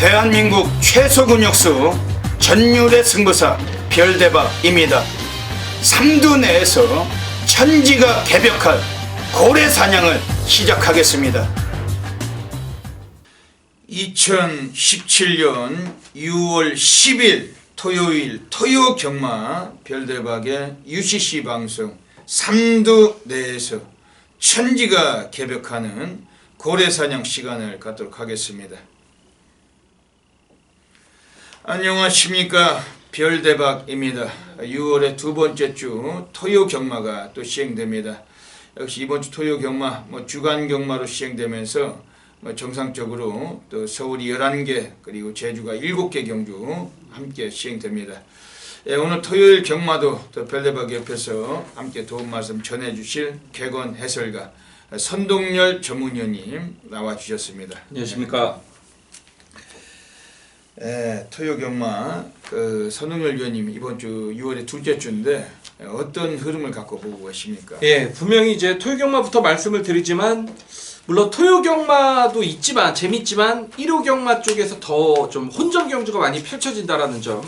대한민국 최소 근육수 전율의 승부사 별대박입니다. 삼두 내에서 천지가 개벽할 고래 사냥을 시작하겠습니다. 2017년 6월 10일 토요일 토요경마 별대박의 UCC 방송 삼두 내에서 천지가 개벽하는 고래사냥 시간을 갖도록 하겠습니다. 안녕하십니까, 별대박입니다. 6월의 두 번째 주 토요경마가 또 시행됩니다. 역시 이번 주 토요경마 주간경마로 시행되면서 정상적으로 또 서울이 11개 그리고 제주가 7개 경주 함께 시행됩니다. 오늘 토요일 경마도 또 별대박 옆에서 함께 도움 말씀 전해주실 객원 해설가 선동열 전문위원님 나와주셨습니다. 안녕하십니까. 토요 경마 선동열 위원님 이번 주 6월의 둘째 주인데 어떤 흐름을 갖고 보고 계십니까? 예, 분명히 이제 토요경마부터 말씀을 드리지만 물론 토요경마도 있지만 재밌지만 1호 경마 쪽에서 더 좀 혼전 경주가 많이 펼쳐진다라는 점.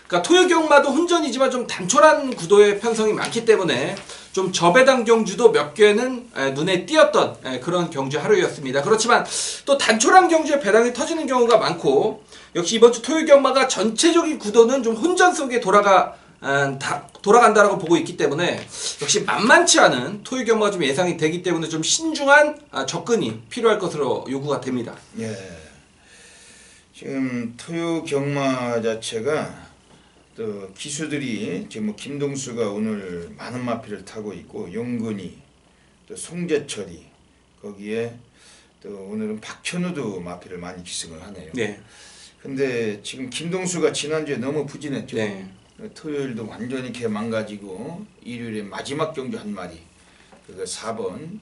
그러니까 토요경마도 혼전이지만 좀 단촐한 구도의 편성이 많기 때문에 좀 저배당 경주도 몇 개는 눈에 띄었던 그런 경주 하루였습니다. 그렇지만 또 단촐한 경주에 배당이 터지는 경우가 많고 역시 이번 주 토요경마가 전체적인 구도는 좀 혼전 속에 돌아간다라고 보고 있기 때문에 역시 만만치 않은 토요경마가 좀 예상이 되기 때문에 좀 신중한 접근이 필요할 것으로 요구가 됩니다. 예. 지금 토요경마 자체가 또 기수들이 지금 김동수가 오늘 많은 마필을 타고 있고 용근이 또 송재철이 거기에 또 오늘은 박현우도 마필을 많이 기승을 하네요. 네. 근데 지금 김동수가 지난주에 너무 부진했죠. 네. 토요일도 완전히 개 망가지고 일요일에 마지막 경주 한 마리 그 4번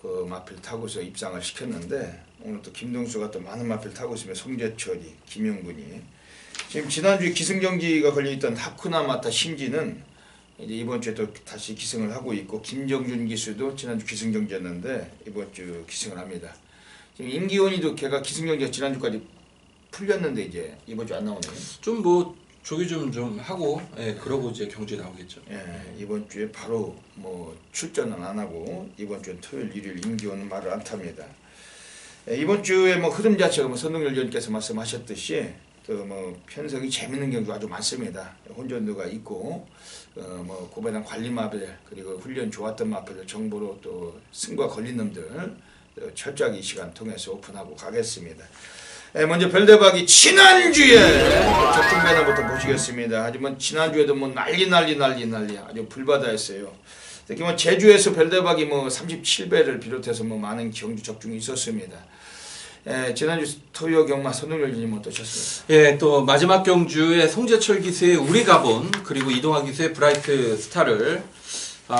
그 마필 타고서 입상을 시켰는데 오늘 또 김동수가 또 많은 마필 타고 있으면 송재철이 김용근이 지금 지난주에 기승경기가 걸려있던 하쿠나마타 신지는 이제 이번 주에 또 다시 기승을 하고 있고 김정준 기수도 지난주 기승경기였는데 이번 주 기승을 합니다. 지금 임기원이도 걔가 기승경기가 지난주까지 풀렸는데 이제 이번 주 안 나오네요. 좀 뭐 조기 좀 하고 그러고 이제 경주에 나오겠죠. 이번 주에 바로 출전은 안 하고 이번 주엔 토요일 일요일 임기원은 말을 안 탑니다. 이번 주에 흐름 자체가 선동열 위원께서 말씀하셨듯이 또 편성이 재밌는 경주 아주 많습니다. 혼전도가 있고 고배당 관리 마필 그리고 훈련 좋았던 마필을 정보로 또 승과 걸린 놈들 철저하게 이 시간 통해서 오픈하고 가겠습니다. 먼저 별대박이 지난주에 적중 배너부터 보시겠습니다. 하지만 지난주에도 난리 아주 불바다였어요. 특히 제주에서 별대박이 37배를 비롯해서 많은 경주 적중이 있었습니다. 지난주 토요 경마 선동열 위원님 어떠셨어요? 예, 또 마지막 경주에 송재철 기수의 우리 가본 그리고 이동화 기수의 브라이트 스타를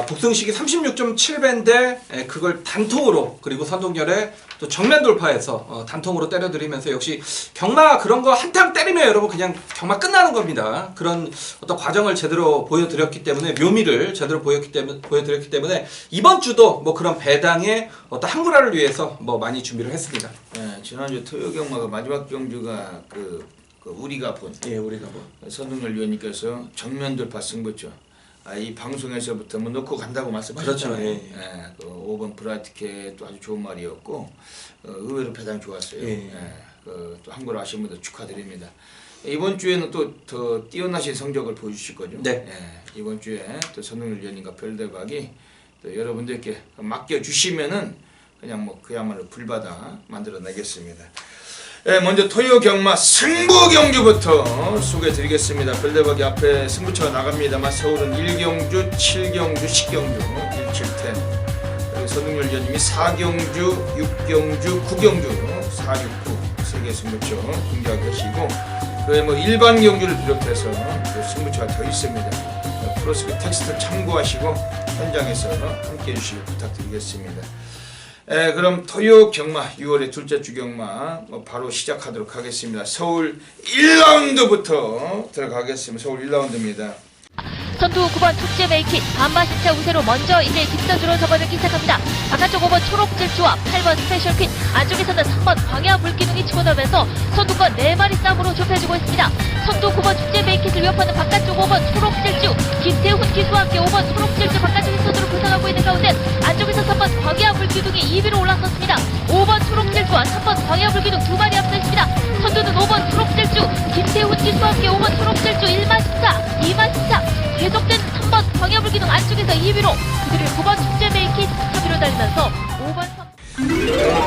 복승식이 36.7배인데 그걸 단통으로 그리고 선동열의 또 정면 돌파해서 단통으로 때려드리면서 역시 경마 그런 거 한탕 때리면 여러분 그냥 경마 끝나는 겁니다. 그런 어떤 과정을 제대로 보여드렸기 때문에 묘미를 제대로 보여드렸기 때문에 이번 주도 그런 배당의 어떤 한글화를 위해서 많이 준비를 했습니다. 지난주 토요 경마가 마지막 경주가 그 우리가 본 우리가 본 선동열 위원님께서 정면 돌파 승부죠. 이 방송에서부터 넣고 간다고 말씀하셨잖아요. 그렇죠. 그 5번 브라이트캣도 아주 좋은 말이었고 의외로 배당이 좋았어요. 또 한글 아시는 분들 축하드립니다. 이번 주에는 또 더 뛰어나신 성적을 보여주실 거죠. 네. 이번 주에 또 선동열 위원님과 별대박이 또 여러분들께 맡겨주시면은 그냥 그야말로 불바다 만들어내겠습니다. 먼저 토요 경마 승부 경주부터 소개해드리겠습니다. 별대박이 앞에 승부처가 나갑니다만 서울은 1경주, 7경주, 10경주, 1,710. 그리고 선동열 위원님이 4경주, 6경주, 9경주, 4, 6, 9 3개 승부처 공개하고 계시고 그에 일반 경주를 비롯해서 또 승부처가 더 있습니다. 프로스크 텍스트 참고하시고 현장에서 함께해 주시길 부탁드리겠습니다. 그럼 토요 경마 6월의 둘째 주 경마 바로 시작하도록 하겠습니다. 서울 1라운드부터 들어가겠습니다. 서울 1라운드입니다. 선두 9번 축제 메이킷 반바신차 우세로 먼저 1일 뒷선두로 접어들기 시작합니다. 바깥쪽 5번 초록질주와 8번 스페셜 퀸, 안쪽에서는 3번 광야 물기둥이 치고 나면서 선두권 4마리 싸움으로 좁혀지고 있습니다. 선두 9번 축제 메이킷을 위협하는 바깥쪽 5번 초록질주, 김태훈 기수와 함께 5번 초록질주 바깥쪽 선두로 부상하고 있는 가운데 안쪽에서 3번 광야 물기둥이 2위로 올라섰습니다. 5번 초록질주와 3번 광야 물기둥 2마리 앞서 있습니다. 선두는 5번 초록질주, 김태훈 기수와 함께 5번 초록질주 1마신차, 2마신차, 계속된 3번 광야불기둥 안쪽에서 2위로 그들을 9번 축제 메이킷 3위로 달리면서 5번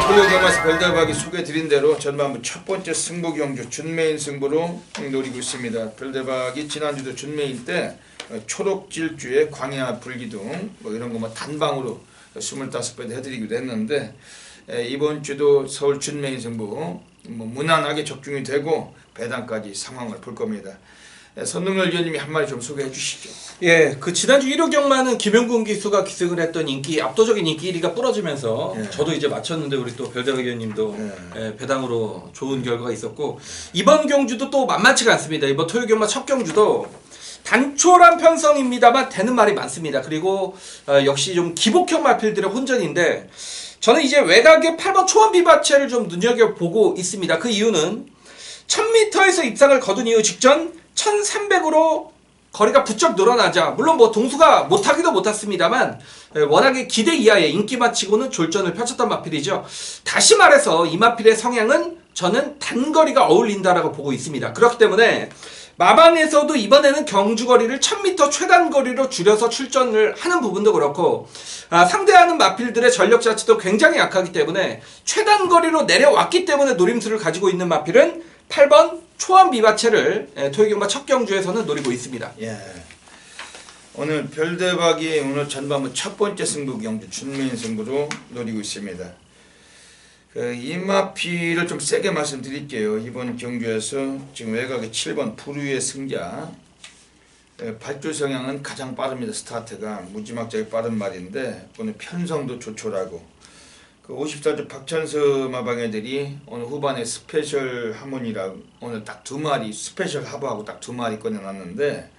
토요 경마에서 별대박이 소개드린 대로 전반부 첫 번째 승부 경주 준메인 승부로 노리고 있습니다. 별대박이 지난주도 준메인 때 초록질주의 광야 불기둥 뭐 이런 거 뭐 단방으로 25배 해드리기도 했는데 이번 주도 서울 준메인 승부 뭐 무난하게 적중이 되고 배당까지 상황을 볼 겁니다. 선동열 위원님이 한 마디 좀 소개해 주시죠. 예, 그 지난주 1호 경마는 김영군 기수가 기승을 했던 압도적인 인기 1위가 부러지면서 예. 저도 이제 맞췄는데 우리 또 별대박 위원님도 예, 배당으로 좋은 결과가 있었고 이번 경주도 또 만만치가 않습니다. 이번 토요 경마 첫 경주도 단촐한 편성입니다만 되는 말이 많습니다. 그리고 역시 좀 기복형 마필들의 혼전인데 저는 이제 외곽의 8번 초원 비바체를 좀 눈여겨보고 있습니다. 그 이유는 1000m에서 입상을 거둔 이후 직전 1300으로 거리가 부쩍 늘어나자 물론 뭐 동수가 못하기도 못했습니다만 워낙에 기대 이하의 인기만 치고는 졸전을 펼쳤던 마필이죠. 다시 말해서 이 마필의 성향은 저는 단거리가 어울린다라고 보고 있습니다. 그렇기 때문에 마방에서도 이번에는 경주거리를 1000m 최단거리로 줄여서 출전을 하는 부분도 그렇고 상대하는 마필들의 전력 자체도 굉장히 약하기 때문에 최단거리로 내려왔기 때문에 노림수를 가지고 있는 마필은 8번 초원 비바체를 토요경마 첫 경주에서는 노리고 있습니다. 예. 오늘 별대박이 오늘 전반부 첫 번째 승부 경주 준메인 승부로 노리고 있습니다. 이 마필을 좀 세게 말씀드릴게요. 이번 경주에서 지금 외곽의 7번 부류의 승자 발주 성향은 가장 빠릅니다. 스타트가 무지막지하게 빠른 말인데 오늘 편성도 조촐하고 그 54주 박찬서 마방애들이 오늘 후반에 스페셜 하모니랑 오늘 딱 2마리 스페셜 하부하고 딱 2마리 꺼내놨는데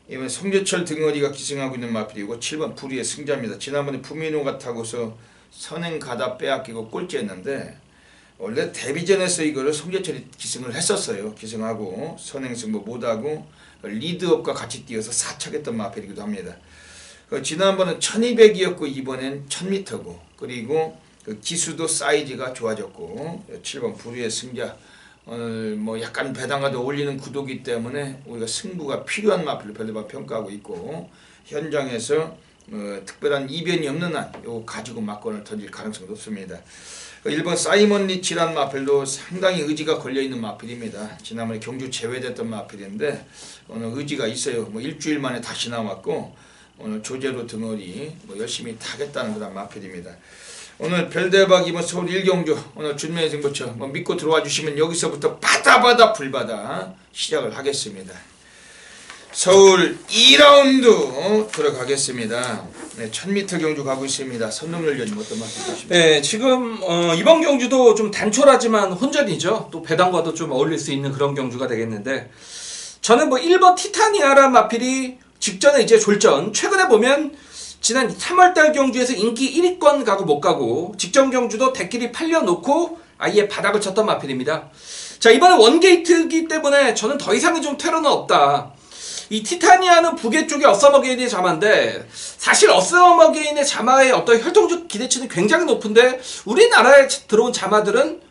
이번 송재철 등어리가 기승하고 있는 마필이고 7번 부리의 승자입니다. 지난번에 부미노가 타고서 선행 가다 빼앗기고 꼴찌했는데 원래 데뷔전에서 이거를 송재철이 기승을 했었어요. 기승하고 선행 승부 못하고 리드업과 같이 뛰어서 4착했던 마필이기도 합니다. 지난번은 1200이었고 이번엔 1000m고 그리고 그 기수도 사이즈가 좋아졌고 7번 부류의 승자 오늘 뭐 약간 배당과도 어울리는 구도기 때문에 우리가 승부가 필요한 마필로 별대박 평가하고 있고 현장에서 특별한 이변이 없는 한 요거 가지고 막건을 던질 가능성이 높습니다. 1번 사이먼 리치라는 마필도 상당히 의지가 걸려있는 마필입니다. 지난번에 경주 제외됐던 마필인데 오늘 의지가 있어요. 뭐 일주일 만에 다시 나왔고 오늘 조제로 등어리 뭐 열심히 타겠다는 그런 마필입니다. 오늘 별대박 이번 서울 1경주 오늘 준메인 승부처 뭐 믿고 들어와 주시면 여기서부터 바다바다 불바다 시작을 하겠습니다. 서울 2라운드 들어가겠습니다. 네, 1000m 경주 가고 있습니다. 선동열 위원님 어떤 말씀 주십니까? 네, 지금 이번 경주도 좀 단촐하지만 혼전이죠. 또 배당과도 좀 어울릴 수 있는 그런 경주가 되겠는데 저는 뭐 1번 티타니아라 마필이 직전에 이제 졸전 최근에 보면 지난 3월달 경주에서 인기 1위권 가고 못 가고 직전 경주도 대끼리 팔려놓고 아예 바닥을 쳤던 마필입니다. 자 이번에 원게이트이기 때문에 저는 더 이상의 좀 퇴로는 없다. 이 티타니아는 북의 쪽에 어서머게인의 자마인데 사실 어서머게인의 자마의 어떤 혈통적 기대치는 굉장히 높은데 우리나라에 들어온 자마들은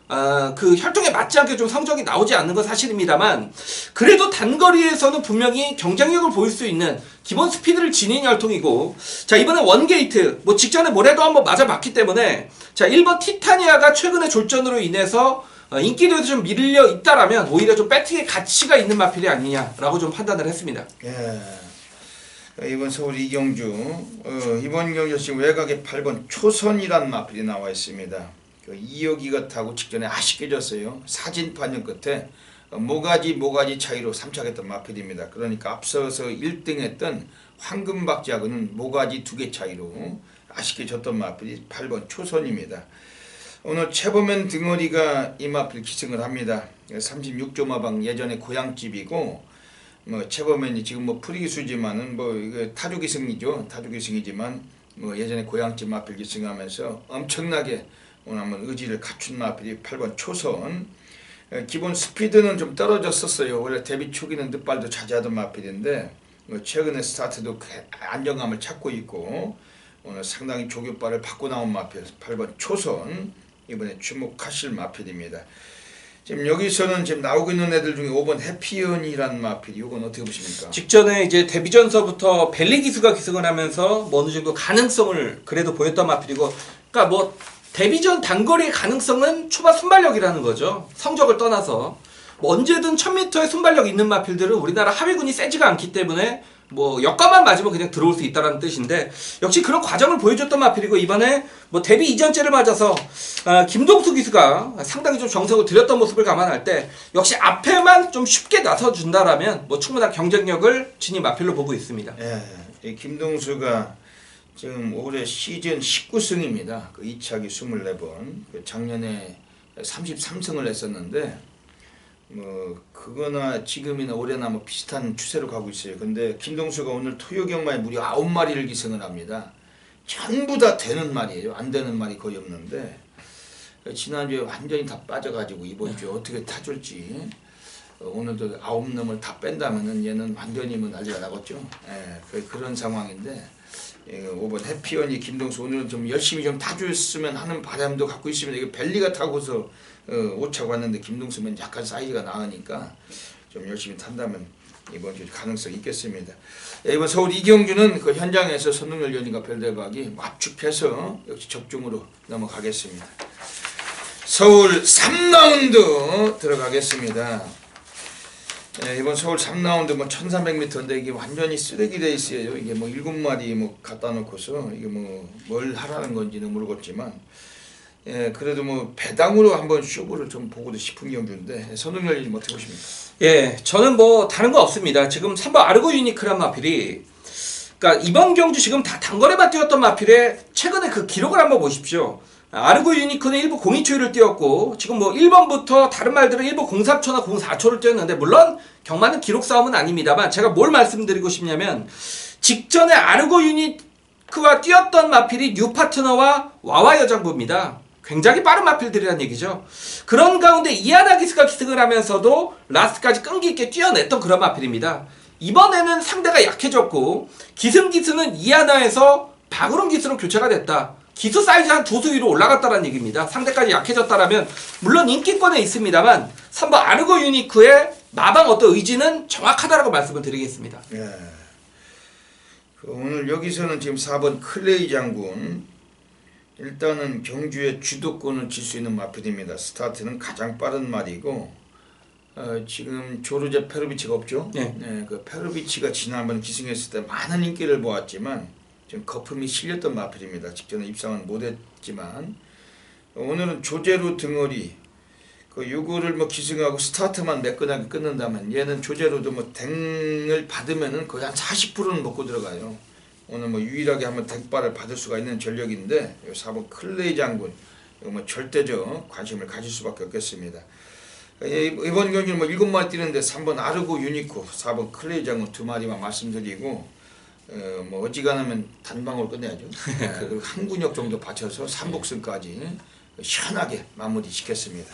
그 혈통에 맞지 않게 좀 성적이 나오지 않는 건 사실입니다만 그래도 단거리에서는 분명히 경쟁력을 보일 수 있는 기본 스피드를 지닌 혈통이고 자 이번에 원게이트 뭐 직전에 모래도 한번 맞아 봤기 때문에 자 1번 티타니아가 최근의 졸전으로 인해서 인기도에서 좀 밀려 있다라면 오히려 좀 배팅의 가치가 있는 마필이 아니냐라고 좀 판단을 했습니다. 예. 이번 서울 2경주 이번 경주 지금 외곽에 8번 초선이란 마필이 나와 있습니다. 그 이혁이가 타고 직전에 아쉽게 졌어요. 사진 판정 끝에 모가지 차이로 3착했던 마필입니다. 그러니까 앞서서 1등했던 황금박지하고는 모가지 2개 차이로 아쉽게 졌던 마필이 8번 초선입니다. 오늘 최보면 등어리가 이 마필 기승을 합니다. 36조 마방 예전에 고향집이고 뭐 최범현이 지금 뭐 프리기수지만은 뭐 이거 타주기승이죠. 타주기승이지만 뭐 예전에 고향집 마필 기승하면서 엄청나게 오늘 한번 의지를 갖춘 마필이 8번 초선. 기본 스피드는 좀 떨어졌었어요. 원래 데뷔 초기는 늦발도 자제하던 마필인데 뭐 최근에 스타트도 안정감을 찾고 있고 오늘 상당히 조교발을 받고 나온 마필 8번 초선 이번에 주목하실 마필입니다. 지금 여기서는 지금 나오고 있는 애들 중에 5번 해피언이라는 마필 이건 어떻게 보십니까? 직전에 이제 데뷔전서부터 벨리 기수가 기승을 하면서 뭐 어느 정도 가능성을 그래도 보였던 마필이고, 그러니까 뭐 데뷔전 단거리의 가능성은 초반 순발력이라는 거죠. 성적을 떠나서 뭐 언제든 1000m의 순발력 있는 마필들은 우리나라 하위군이 세지가 않기 때문에 뭐 역과만 맞으면 그냥 들어올 수 있다는 뜻인데, 역시 그런 과정을 보여줬던 마필이고, 이번에 뭐 데뷔 이전째를 맞아서 김동수 기수가 상당히 좀 정석을 들였던 모습을 감안할 때 역시 앞에만 좀 쉽게 나서준다라면 뭐 충분한 경쟁력을 지닌 마필로 보고 있습니다. 예, 이 김동수가 지금 올해 시즌 19승입니다. 그 2차기 24번, 그 작년에 33승을 했었는데 뭐 그거나 지금이나 올해나 뭐 비슷한 추세로 가고 있어요. 근데 김동수가 오늘 토요 경마에 무려 9마리를 기승을 합니다. 전부 다 되는 말이에요. 안 되는 말이 거의 없는데 지난주에 완전히 다 빠져가지고 이번 주에 어떻게 타줄지 오늘도 9놈을 다 뺀다면은 얘는 완전히 뭐 난리가 나겠죠. 예, 그런 상황인데 5번 해피언이 김동수 오늘은 좀 열심히 좀 타줬으면 하는 바람도 갖고 있습니다. 이게 벨리가 타고서 5차 왔는데 김동수면 약간 사이즈가 나으니까 좀 열심히 탄다면 이번 주 가능성이 있겠습니다. 이번 서울 이경주는 그 현장에서 선동열 연인과 별대박이 압축해서 역시 적중으로 넘어가겠습니다. 서울 3라운드 들어가겠습니다. 이번 서울 3라운드 뭐 1300m인데 이게 완전히 쓰레기 레이스예요. 이게 뭐 7마리 뭐 갖다 놓고서 이게 뭐 뭘 하라는 건지는 모르겠지만 그래도 뭐 배당으로 한번 쇼부를 좀 보고도 싶은 경주인데 선동열님 어떻게 보십니까? 예, 저는 뭐 다른 거 없습니다. 지금 3번 아르고 유니크란 마필이, 그러니까 이번 경주 지금 다 단거리만 뛰었던 마필의 최근에 그 기록을 한번 보십시오. 아르고 유니크는 1부 02초를 뛰었고, 지금 뭐 1번부터 다른 말들은 1부 03초나 04초를 뛰었는데, 물론 경마는 기록 싸움은 아닙니다만 제가 뭘 말씀드리고 싶냐면, 직전에 아르고 유니크와 뛰었던 마필이 뉴파트너와 와와 여장부입니다. 굉장히 빠른 마필들이라는 얘기죠. 그런 가운데 이하나 기수가 기승을 하면서도 라스트까지 끈기 있게 뛰어냈던 그런 마필입니다. 이번에는 상대가 약해졌고 기승 기수는 이하나에서 박우름 기수로 교체가 됐다. 기수 사이즈 한 2수 위로 올라갔다는 얘기입니다. 상대까지 약해졌다라면 물론 인기권에 있습니다만 3번 아르고 유니크의 마방 어떤 의지는 정확하다라고 말씀을 드리겠습니다. 예. 오늘 여기서는 지금 4번 클레이 장군 일단은 경주의 주도권을 질 수 있는 마필입니다. 스타트는 가장 빠른 말이고 지금 조르제 페르비치가 없죠. 네. 그 페르비치가 지난번 기승했을 때 많은 인기를 모았지만 지금 거품이 실렸던 마필입니다. 직전에 입상은 못했지만 오늘은 조제로 등어리 요거를 뭐 기승하고 스타트만 매끈하게 끊는다면 얘는 조제로도 뭐 댕을 받으면은 거의 한 40%는 먹고 들어가요. 오늘 뭐 유일하게 한번 댕발을 받을 수가 있는 전력인데 4번 클레이 장군 이거 뭐 절대적 관심을 가질 수밖에 없겠습니다. 이번 경기는 뭐 7마리 뛰는데 3번 아르고 유니코 4번 클레이 장군 2마리만 말씀드리고 뭐 어지간하면 단방으로 끝내야죠. 그리고 한 군역 정도 받쳐서 3복승까지 시원하게 마무리 짓겠습니다.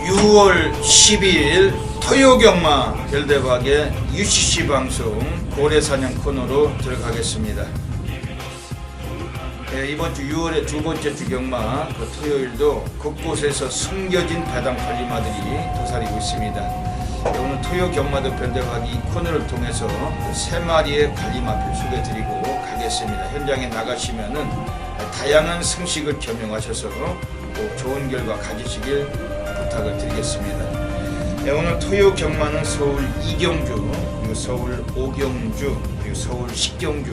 (6월 12일) 토요경마 별대박의 UCC 방송 고래사냥 코너로 들어가겠습니다. 이번 주 6월의 두 번째 주 경마 그 토요일도 곳곳에서 숨겨진 배당 관리마들이 도사리고 있습니다. 오늘 토요 경마도 별대박이 이 코너를 통해서 세 마리의 관리마필 소개드리고 가겠습니다. 현장에 나가시면은 다양한 승식을 겸용하셔서 꼭 좋은 결과 가지시길 부탁을 드리겠습니다. 오늘 토요 경마는 서울 이경주, 그리고 서울 오경주, 그리고 서울 식경주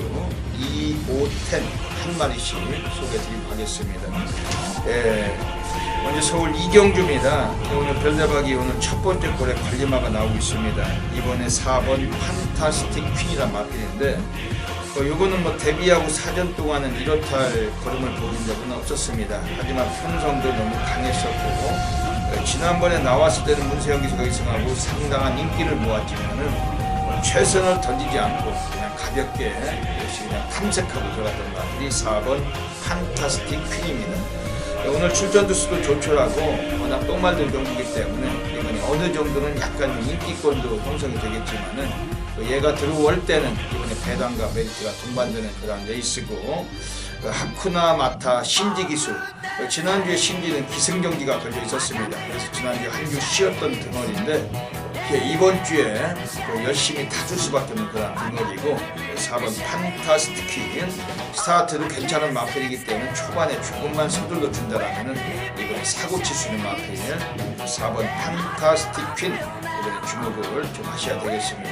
2, 5, 10 한 마리씩 소개해드리도록 하겠습니다. 먼저 서울 이경주입니다. 오늘 별대박이 오늘 첫 번째 골에 관리마가 나오고 있습니다. 이번에 4번 판타스틱 퀸이란 마필인데 요거는 뭐 데뷔하고 사전 동안은 이렇다 걸음을 보인 적은 없었습니다. 하지만 편성도 너무 강했었고 지난번에 나왔을 때는 문세영 기수가 우승하고 상당한 인기를 모았지만은 최선을 던지지 않고 그냥 가볍게 역시 그냥 탐색하고 들어갔던 마필이 4번 판타스틱 퀸입니다. 오늘 출전도 수도 조촐하고 워낙 똥말들 경기이기 때문에 이번에 어느 정도는 약간 인기권도 형성이 되겠지만은 얘가 들어올 때는 이번에 배당과 메리트가 동반되는 그런 레이스고 하쿠나 마타 신지 기수 지난주에 신지는 기승경기가 걸려 있었습니다. 그래서 지난주에 한 주 쉬었던 등어리인데 이번 주에 열심히 타줄 수밖에 없는 그런 등어리고 4번 판타스틱 퀸 스타트도 괜찮은 마필이기 때문에 초반에 조금만 서둘러 준다라면은 이번에 사고 칠 수 있는 마필 4번 판타스틱 퀸 이번에 주목을 좀 하셔야 되겠습니다.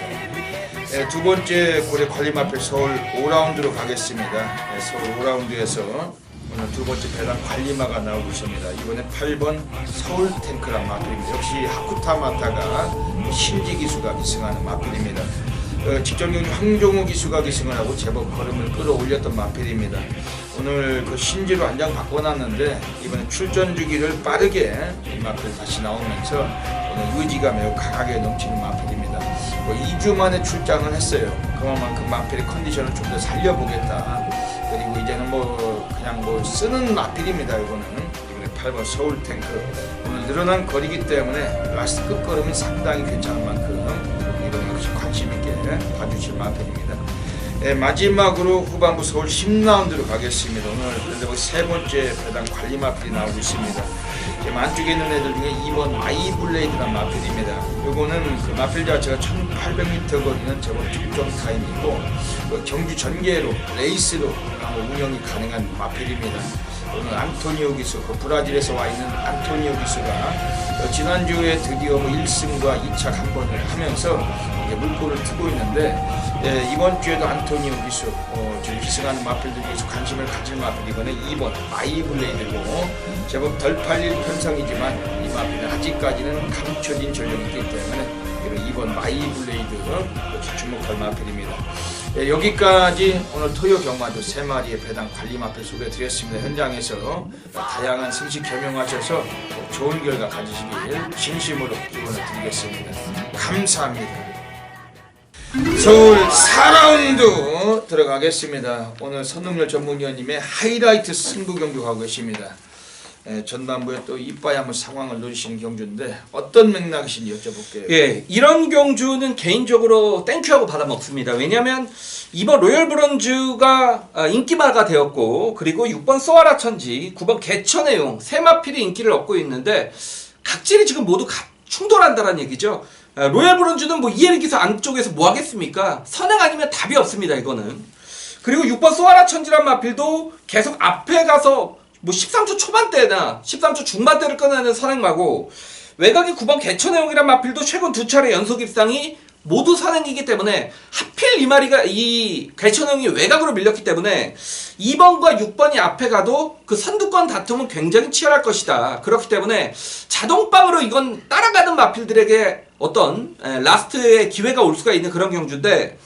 두 번째 고래 관리 마필 서울 5라운드로 가겠습니다. 서울 5라운드에서 오늘 두 번째 배당 관리마가 나오고 있습니다. 이번에 8번 서울 탱크란 마필입니다. 역시 하쿠타 마타가 신지 기수가 기승하는 마필입니다. 직전 경기 황종우 기수가 기승을 하고 제법 걸음을 끌어올렸던 마필입니다. 오늘 그 신지로 한 장 바꿔놨는데 이번에 출전 주기를 빠르게 이 마필 다시 나오면서 오늘 의지가 매우 강하게 넘치는 마필입니다. 2주 만에 출장을 했어요. 그만큼 마필의 컨디션을 좀 더 살려보겠다. 그리고 이제는 그냥 쓰는 마필입니다. 이번에 8번 서울 탱크 오늘 늘어난 거리기 때문에 라스트 끝걸음이 상당히 괜찮은 만큼 이번 역시 관심 있게 봐주실 마필입니다. 마지막으로 후반부 서울 10라운드로 가겠습니다. 오늘 세 번째 배당 관리 마필이 나오고 있습니다. 안쪽에 있는 애들 중에 2번 마이블레이드라는 마필입니다. 요거는 그 마필 자체가 1800m 거리는 제법 적정 타임이고 경주 전개로 레이스로 운영이 가능한 마필입니다. 오늘 안토니오 기수, 브라질에서 와 있는 안토니오 기수가 지난주에 드디어 1승과 2착 한 번을 하면서 이제 물꼬를 트고 있는데 이번 주에도 안토니오 기수 지금 기승하는 마필들 중에서 관심을 가질 마필 이번에 2번 마이블레이드고 제법 덜 팔릴 편성이지만 이 마필은 아직까지는 감춰진 전력이 있기 때문에 2번 마이블레이드 역시 주목할 마필입니다. 여기까지 오늘 토요 경마도 3마리의 배당 관리 마필 소개해드렸습니다. 현장에서 다양한 승식 겸용하셔서 좋은 결과 가지시길 진심으로 기원을 드리겠습니다. 감사합니다. 서울 4라운드 들어가겠습니다. 오늘 선동열 전문위원님의 하이라이트 승부 경기 가고 계십니다. 전반부에 또 이빠이 한번 상황을 노리시는 경주인데 어떤 맥락이신지 여쭤볼게요. 예, 이런 경주는 개인적으로 땡큐하고 받아먹습니다. 왜냐하면 이번 로열 브론즈가 인기마가 되었고 그리고 6번 소아라 천지, 9번 개천해용 세 마필이 인기를 얻고 있는데 각질이 지금 모두 충돌한다는 얘기죠. 로열 브론즈는 이에르 기수 안쪽에서 뭐 하겠습니까? 선행 아니면 답이 없습니다. 이거는. 그리고 6번 소아라 천지란 마필도 계속 앞에 가서 13초 초반대나 13초 중반대를 꺼내는 선행마고 외곽이 9번 개천해용이란 마필도 최근 2차례 연속 입상이 모두 선행이기 때문에 하필 이 마리가 이 개천해용이 외곽으로 밀렸기 때문에 2번과 6번이 앞에 가도 그 선두권 다툼은 굉장히 치열할 것이다. 그렇기 때문에 자동방으로 이건 따라가는 마필들에게 어떤 라스트의 기회가 올 수가 있는 그런 경주인데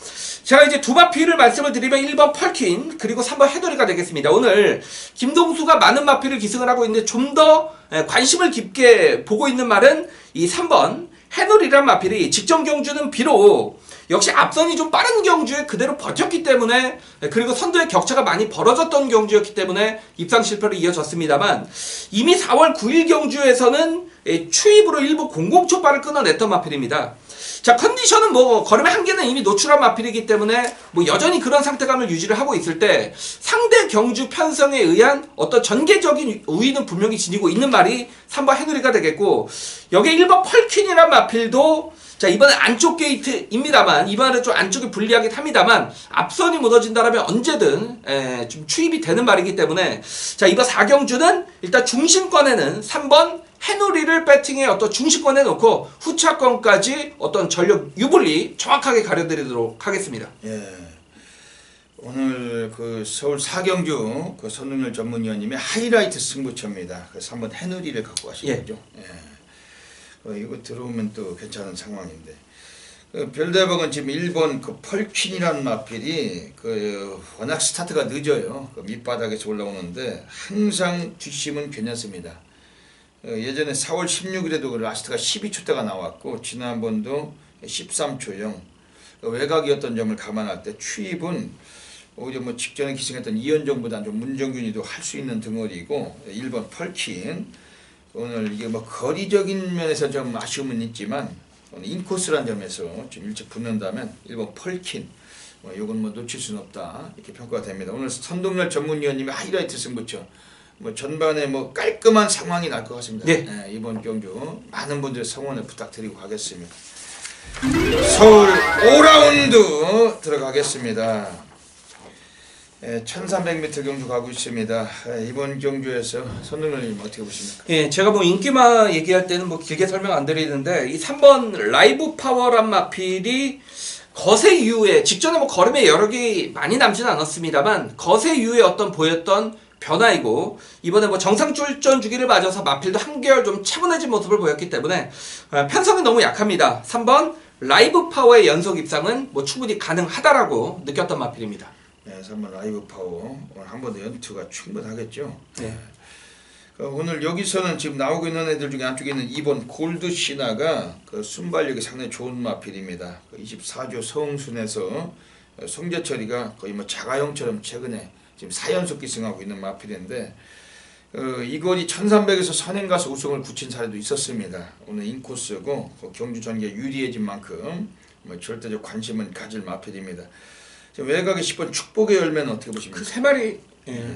제가 이제 두 마필을 말씀을 드리면 1번 펄킨 그리고 3번 해돌이가 되겠습니다. 오늘 김동수가 많은 마필을 기승을 하고 있는데 좀 더 관심을 깊게 보고 있는 말은 이 3번 해돌이란 마필이 직전 경주는 비록 역시 앞선이 좀 빠른 경주에 그대로 버텼기 때문에 그리고 선두의 격차가 많이 벌어졌던 경주였기 때문에 입상 실패로 이어졌습니다만 이미 4월 9일 경주에서는 추입으로 일부 공공초파를 끊어냈던 마필입니다. 자, 컨디션은 걸음의 한계는 이미 노출한 마필이기 때문에 여전히 그런 상태감을 유지를 하고 있을 때 상대 경주 편성에 의한 어떤 전개적인 우위는 분명히 지니고 있는 말이 3번 해누리가 되겠고 여기에 1번 펄퀸이란 마필도 자, 이번에 안쪽 게이트입니다만, 이번에 좀 안쪽이 불리하긴 합니다만, 앞선이 무너진다라면 언제든 좀 추입이 되는 말이기 때문에, 자, 이번 4경주는 일단 중심권에는 3번 해누리를 배팅의 어떤 중심권에 놓고 후차권까지 어떤 전력 유불리 정확하게 가려드리도록 하겠습니다. 예. 오늘 그 서울 4경주 그 선동열 전문위원님의 하이라이트 승부처입니다. 그 3번 해누리를 갖고 가신 거죠. 예. 이거 들어오면 또 괜찮은 상황인데. 그 별대박은 지금 1번 그 펄퀸이라는 마필이 그 워낙 스타트가 늦어요. 그 밑바닥에서 올라오는데 항상 뒷심은 괜찮습니다. 예전에 4월 16일에도 그 라스트가 12초대가 나왔고 지난번도 13초형 외곽이었던 점을 감안할 때 추입은 오히려 뭐 직전에 기승했던 이현정보다는 좀 문정균이도 할 수 있는 등어리고 1번 펄킨 오늘 이게 뭐 거리적인 면에서 좀 아쉬움은 있지만 오늘 인코스라는 점에서 좀 일찍 붙는다면 1번 펄킨 요건 뭐 놓칠 수는 없다 이렇게 평가가 됩니다. 오늘 선동열 전문위원님의 하이라이트 승부처 뭐 전반에 뭐 깔끔한 상황이 날 것 같습니다. 네. 이번 경주 많은 분들의 성원을 부탁드리고 가겠습니다. 서울 5라운드 들어가겠습니다. 1300m 경주 가고 있습니다. 이번 경주에서 선동열님 어떻게 보십니까? 예, 제가 뭐 인기마 얘기할 때는 뭐 길게 설명 안 드리는데 이 3번 라이브 파워란 마필이 거세 이후에 직전에 뭐 걸음에 여력이 많이 남지는 않았습니다만 거세 이후에 어떤 보였던 변화이고 이번에 뭐 정상 출전 주기를 맞아서 마필도 한결 좀 차분해진 모습을 보였기 때문에 편성이 너무 약합니다. 3번 라이브 파워의 연속 입상은 뭐 충분히 가능하다라고 느꼈던 마필입니다. 네, 3번 라이브 파워 오늘 한 번 더 연투가 충분하겠죠. 네. 오늘 여기서는 지금 나오고 있는 애들 중에 안쪽에 있는 2번 골드 시나가 그 순발력이 상당히 좋은 마필입니다. 24조 서흥순에서 송재철이가 거의 뭐 자가용처럼 최근에 지금 4연속 기승하고 있는 마필인데 이 거리 1300에서 선행 가서 우승을 굳힌 사례도 있었습니다. 오늘 인코스고 경주 전개 유리해진 만큼 뭐 절대적 관심은 가질 마필입니다. 외곽에 10번 축복의 열매는 어떻게 보십니까? 그 세 마리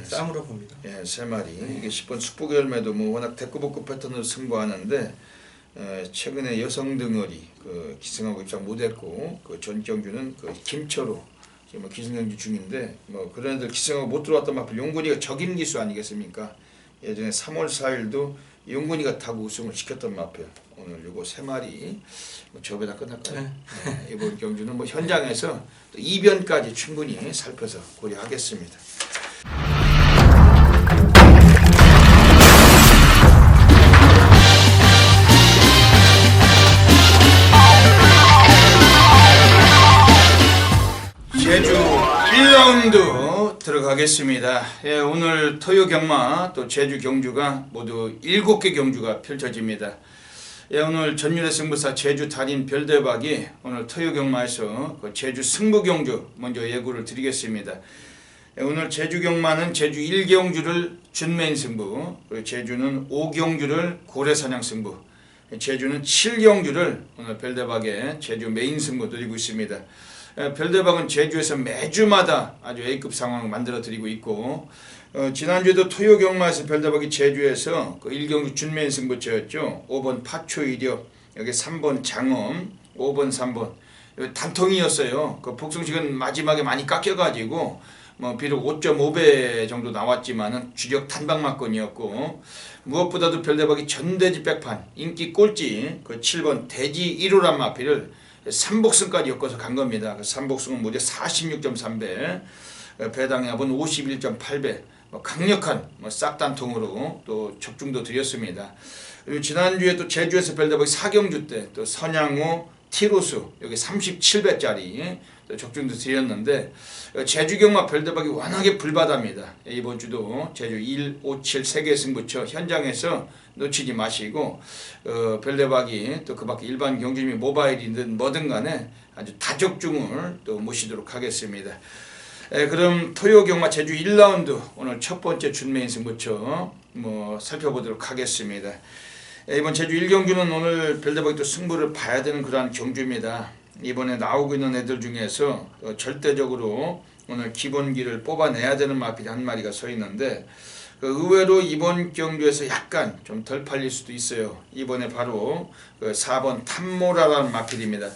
싸움으로 봅니다. 예, 세 마리. 이게 10번 축복의 열매도 뭐 워낙 대꾸복구 패턴으로 승부하는데 최근에 여성 등어리 그 기승하고 입상 못했고 그 전 경주는 그 김철호 지금 뭐 기승경주 중인데 뭐 그런 애들 기승하고 못 들어왔던 마필 용군이가 적임 기수 아니겠습니까? 예전에 3월 4일도 용군이가 타고 우승을 시켰던 마필. 오늘 요거 세 마리 뭐 저배다 끝날까요? 네, 이번 경주는 뭐 현장에서 또 이변까지 충분히 살펴서 고려하겠습니다. 제주 1라운드 들어가겠습니다. 예, 오늘 토요 경마 또 제주 경주가 모두 7개 경주가 펼쳐집니다. 예, 오늘 전율의 승부사 제주 달인 별대박이 오늘 토요 경마에서 그 제주 승부 경주 먼저 예고를 드리겠습니다. 예, 오늘 제주 경마는 제주 1경주를 준메인 승부, 그리고 제주는 5경주를 고래사냥 승부, 제주는 7경주를 오늘 별대박의 제주 메인 승부 드리고 있습니다. 별대박은 제주에서 매주마다 아주 A급 상황을 만들어 드리고 있고 지난주에도 토요 경마에서 별대박이 제주에서 그 1경주 준메인 승부처였죠. 5번 파초 이력, 여기 3번 장엄, 5번 3번 단통이었어요. 그 복승식은 마지막에 많이 깎여가지고 뭐 비록 5.5배 정도 나왔지만은 주력 단박마건이었고 무엇보다도 별대박이 전대지 백판 인기 꼴찌 그 7번 대지 1호란 마필을 3복승까지 엮어서 간 겁니다. 3복승은 무려 46.3배, 배당의 합은 51.8배, 강력한 싹단통으로 또 적중도 드렸습니다. 그리고 지난주에 또 제주에서 별대박이 4경주 때 또 선양호, 티로수 여기 37배짜리 또 적중도 드렸는데 제주경마 별대박이 워낙에 불바답니다. 이번 주도 제주 1, 5, 7 3개 승부처 현장에서 놓치지 마시고 별대박이 또 그 밖에 일반 경주님이 모바일이든 뭐든 간에 아주 다적중을 또 모시도록 하겠습니다. 그럼 토요 경마 제주 1라운드 오늘 첫 번째 준메인 승부처 뭐 살펴보도록 하겠습니다. 이번 제주 1경주는 오늘 별대박이 또 승부를 봐야 되는 그러한 경주입니다. 이번에 나오고 있는 애들 중에서 절대적으로 오늘 기본기를 뽑아내야 되는 마필이 한 마리가 서 있는데 의외로 이번 경주에서 약간 좀 덜 팔릴 수도 있어요. 이번에 바로 4번 탐모라라는 마필입니다.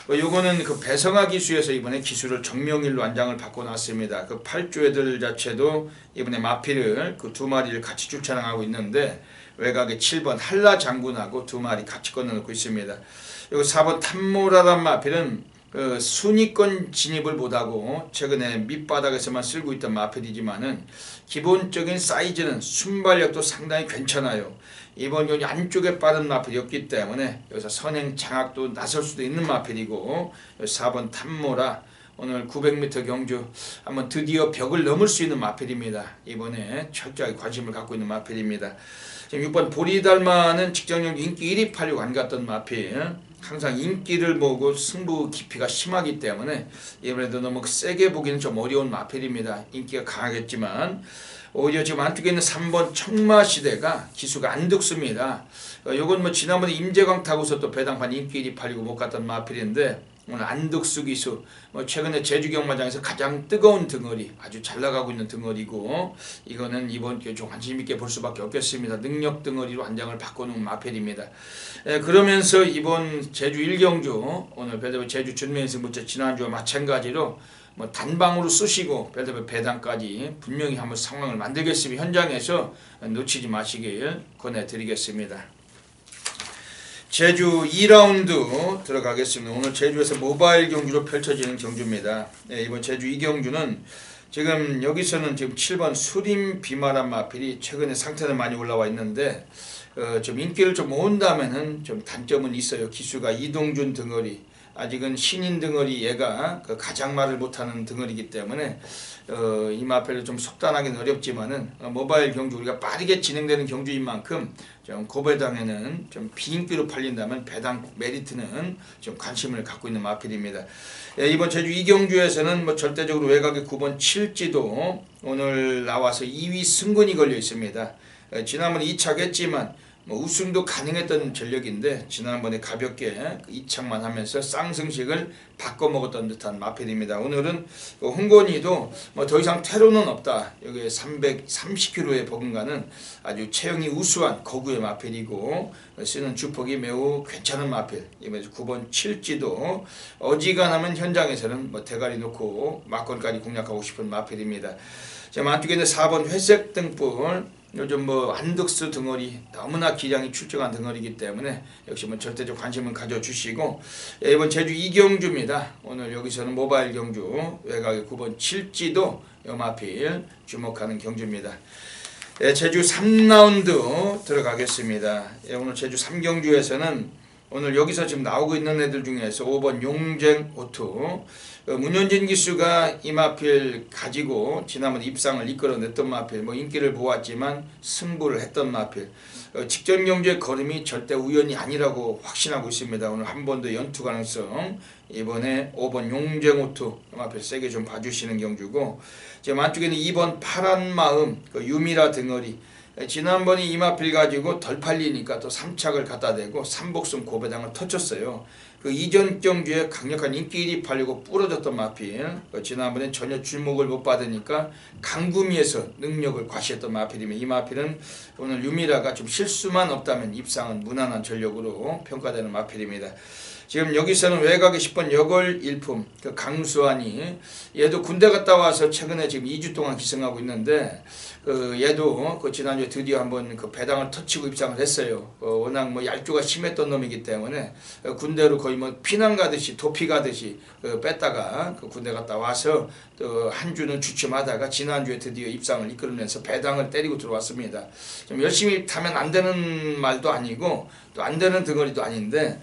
요거는 그 배성하 기수에서 이번에 기수를 정명일로 안장을 바꿔놨습니다. 그 8주 애들 자체도 이번에 마필을 그 2마리를 같이 출차하고 있는데 외곽에 7번 한라 장군하고 2마리 같이 건너놓고 있습니다. 요 4번 탐모라란 마필은 그 순위권 진입을 못하고 최근에 밑바닥에서만 쓸고 있던 마필이지만은 기본적인 사이즈는 순발력도 상당히 괜찮아요. 이번 경기 안쪽에 빠른 마필이었기 때문에 여기서 선행 장악도 나설 수도 있는 마필이고 4번 탐모라 오늘 900m 경주 한번 드디어 벽을 넘을 수 있는 마필입니다. 이번에 철저하게 관심을 갖고 있는 마필입니다. 지금 6번 보리달마는 직전 경기 인기 1위 팔려고 안 갔던 마필. 항상 인기를 모으고 승부 깊이가 심하기 때문에 이번에도 너무 세게 보기는 좀 어려운 마필입니다. 인기가 강하겠지만 오히려 지금 안쪽에 있는 3번 청마시대가 기수가 안 득습니다. 요건 뭐 지난번에 임재광 타고서 또 배당판 인기 1위 팔리고 못 갔던 마필인데 오늘 안득수 기수 최근에 제주 경마장에서 가장 뜨거운 등어리 아주 잘 나가고 있는 등어리고 이거는 이번 기회에 좀 관심 있게 볼 수밖에 없겠습니다. 능력 등어리로 안장을 바꿔놓은 마필입니다. 그러면서 이번 제주 1경주 오늘 별대별 제주 준면승부처 지난주와 마찬가지로 뭐 단방으로 쓰시고 별대별 배당까지 분명히 한번 상황을 만들겠습니다. 현장에서 놓치지 마시길 권해드리겠습니다. 제주 2라운드 들어가겠습니다. 오늘 제주에서 모바일 경주로 펼쳐지는 경주입니다. 이번 제주 2경주는 지금 여기서는 지금 7번 수림 비마란 마필이 최근에 상태는 많이 올라와 있는데 좀 인기를 좀 모은다면은 좀 단점은 있어요. 기수가 이동준 등어리 아직은 신인 등어리 얘가 그 가장 말을 못하는 등어리이기 때문에 이 마필을 좀 속단하기는 어렵지만은 모바일 경주 우리가 빠르게 진행되는 경주인 만큼 좀 고배당에는 좀 비인기로 팔린다면 배당 메리트는 좀 관심을 갖고 있는 마필입니다. 이번 제주 2경주에서는 뭐 절대적으로 외곽의 9번 칠지도 오늘 나와서 2위 승근이 걸려 있습니다. 지난번에 2착했지만 뭐 우승도 가능했던 전력인데 지난번에 가볍게 이착만 하면서 쌍승식을 바꿔 먹었던 듯한 마필입니다. 오늘은 홍건이도 뭐 더 이상 퇴로는 없다. 여기 330kg에 버금가는 아주 체형이 우수한 거구의 마필이고 쓰는 주폭이 매우 괜찮은 마필. 이번에 9번 칠지도 어지간하면 현장에서는 뭐 대가리 놓고 막건까지 공략하고 싶은 마필입니다. 지금 안쪽에 있는 4번 회색 등불 요즘 뭐 안득수 등어리 너무나 기량이 출중한 등어리이기 때문에 역시 뭐 절대적 관심을 가져주시고 이번 제주 2경주입니다. 오늘 여기서는 모바일 경주 외곽의 9번 칠지도 염마필 주목하는 경주입니다. 제주 3라운드 들어가겠습니다. 오늘 제주 3경주에서는 오늘 여기서 지금 나오고 있는 애들 중에서 5번 용쟁 오투 문현진 기수가 이 마필 가지고 지난번 입상을 이끌어냈던 마필 뭐 인기를 보았지만 승부를 했던 마필 직전 경주의 걸음이 절대 우연이 아니라고 확신하고 있습니다. 오늘 한 번 더 연투 가능성 이번에 5번 용쟁 오투 마필 세게 좀 봐주시는 경주고 지금 안쪽에는 2번 파란 마음 그 유미라 등어리 지난번에 이마필 가지고 덜 팔리니까 또 3착을 갖다 대고 3복승 고배당을 터쳤어요. 그 이전 경주에 강력한 인기 1위 팔리고 부러졌던 마필 지난번에 전혀 주목을 못 받으니까 강구미에서 능력을 과시했던 마필이며 이 마필은 오늘 유미라가 좀 실수만 없다면 입상은 무난한 전력으로 평가되는 마필입니다. 지금 여기서는 외곽에 10번 여걸 일품 그 강수환이 얘도 군대 갔다 와서 최근에 지금 2주 동안 기승하고 있는데 얘도 그 지난주에 드디어 한번 그 배당을 터치고 입상을 했어요. 워낙 뭐 얄조가 심했던 놈이기 때문에 군대로 거의 뭐 피난 가듯이 도피 가듯이 뺐다가 그 군대 갔다 와서 또 한 주는 주춤하다가 지난주에 드디어 입상을 이끌면서 배당을 때리고 들어왔습니다. 좀 열심히 타면 안 되는 말도 아니고 또 안 되는 등어리도 아닌데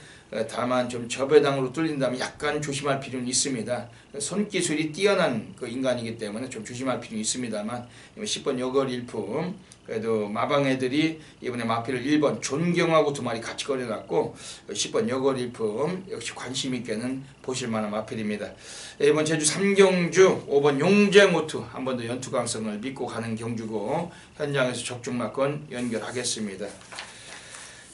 다만 좀 저배당으로 뚫린다면 약간 조심할 필요는 있습니다. 손기술이 뛰어난 그 인간이기 때문에 좀 조심할 필요는 있습니다만 10번 여걸 일품 그래도 마방 애들이 이번에 마필을 1번 존경하고 2마리 같이 거려놨고 10번 여걸 일품 역시 관심 있게는 보실만한 마필입니다. 이번 제주 3경주 5번 용쟁오투 한 번 더 연투 강성을 믿고 가는 경주고 현장에서 적중마건 연결하겠습니다.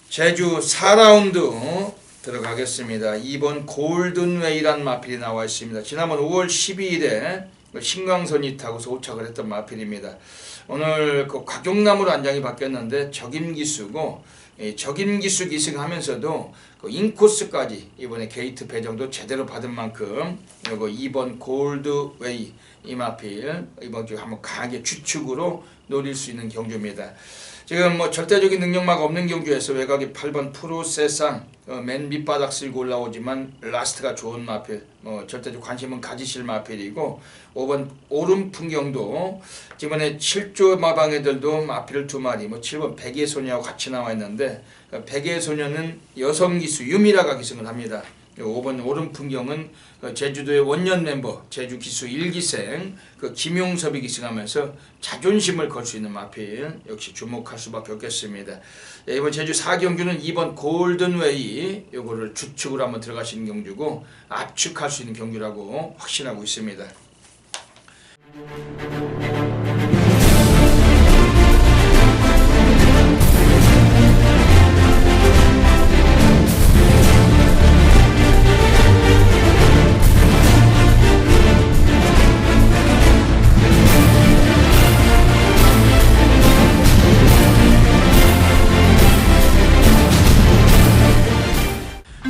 제주 4라운드 들어가겠습니다. 2번 골든웨이란 마필이 나와 있습니다. 지난번 5월 12일에 신광선이 타고서 오착을 했던 마필입니다. 오늘 그 곽용남으로 안장이 바뀌었는데 적임기수고 적임기수 기승하면서도 그 인코스까지 이번에 게이트 배정도 제대로 받은 만큼 이거 2번 골드웨이 이마필 이번 주 한번 강하게 주축으로 노릴 수 있는 경주입니다. 지금 뭐 절대적인 능력막 없는 경주에서 외곽이 8번 프로세상 맨 밑바닥 쓸고 올라오지만 라스트가 좋은 마필, 절대적 관심은 가지실 마필이고 5번 오름 풍경도 이번에 7조 마방애들도 마필을 2마리, 7번 백의 소녀하고 같이 나와 있는데 백의 소녀는 여성 기수 유미라가 기승을 합니다. 5번 오름 풍경은 제주도의 원년 멤버 제주 기수 1기생 김용섭이 기승하면서 자존심을 걸 수 있는 마필 역시 주목할 수밖에 없겠습니다. 이번 제주 4경주는 2번 골든웨이 요거를 주축으로 한번 들어가시는 경주고 압축할 수 있는 경주라고 확신하고 있습니다.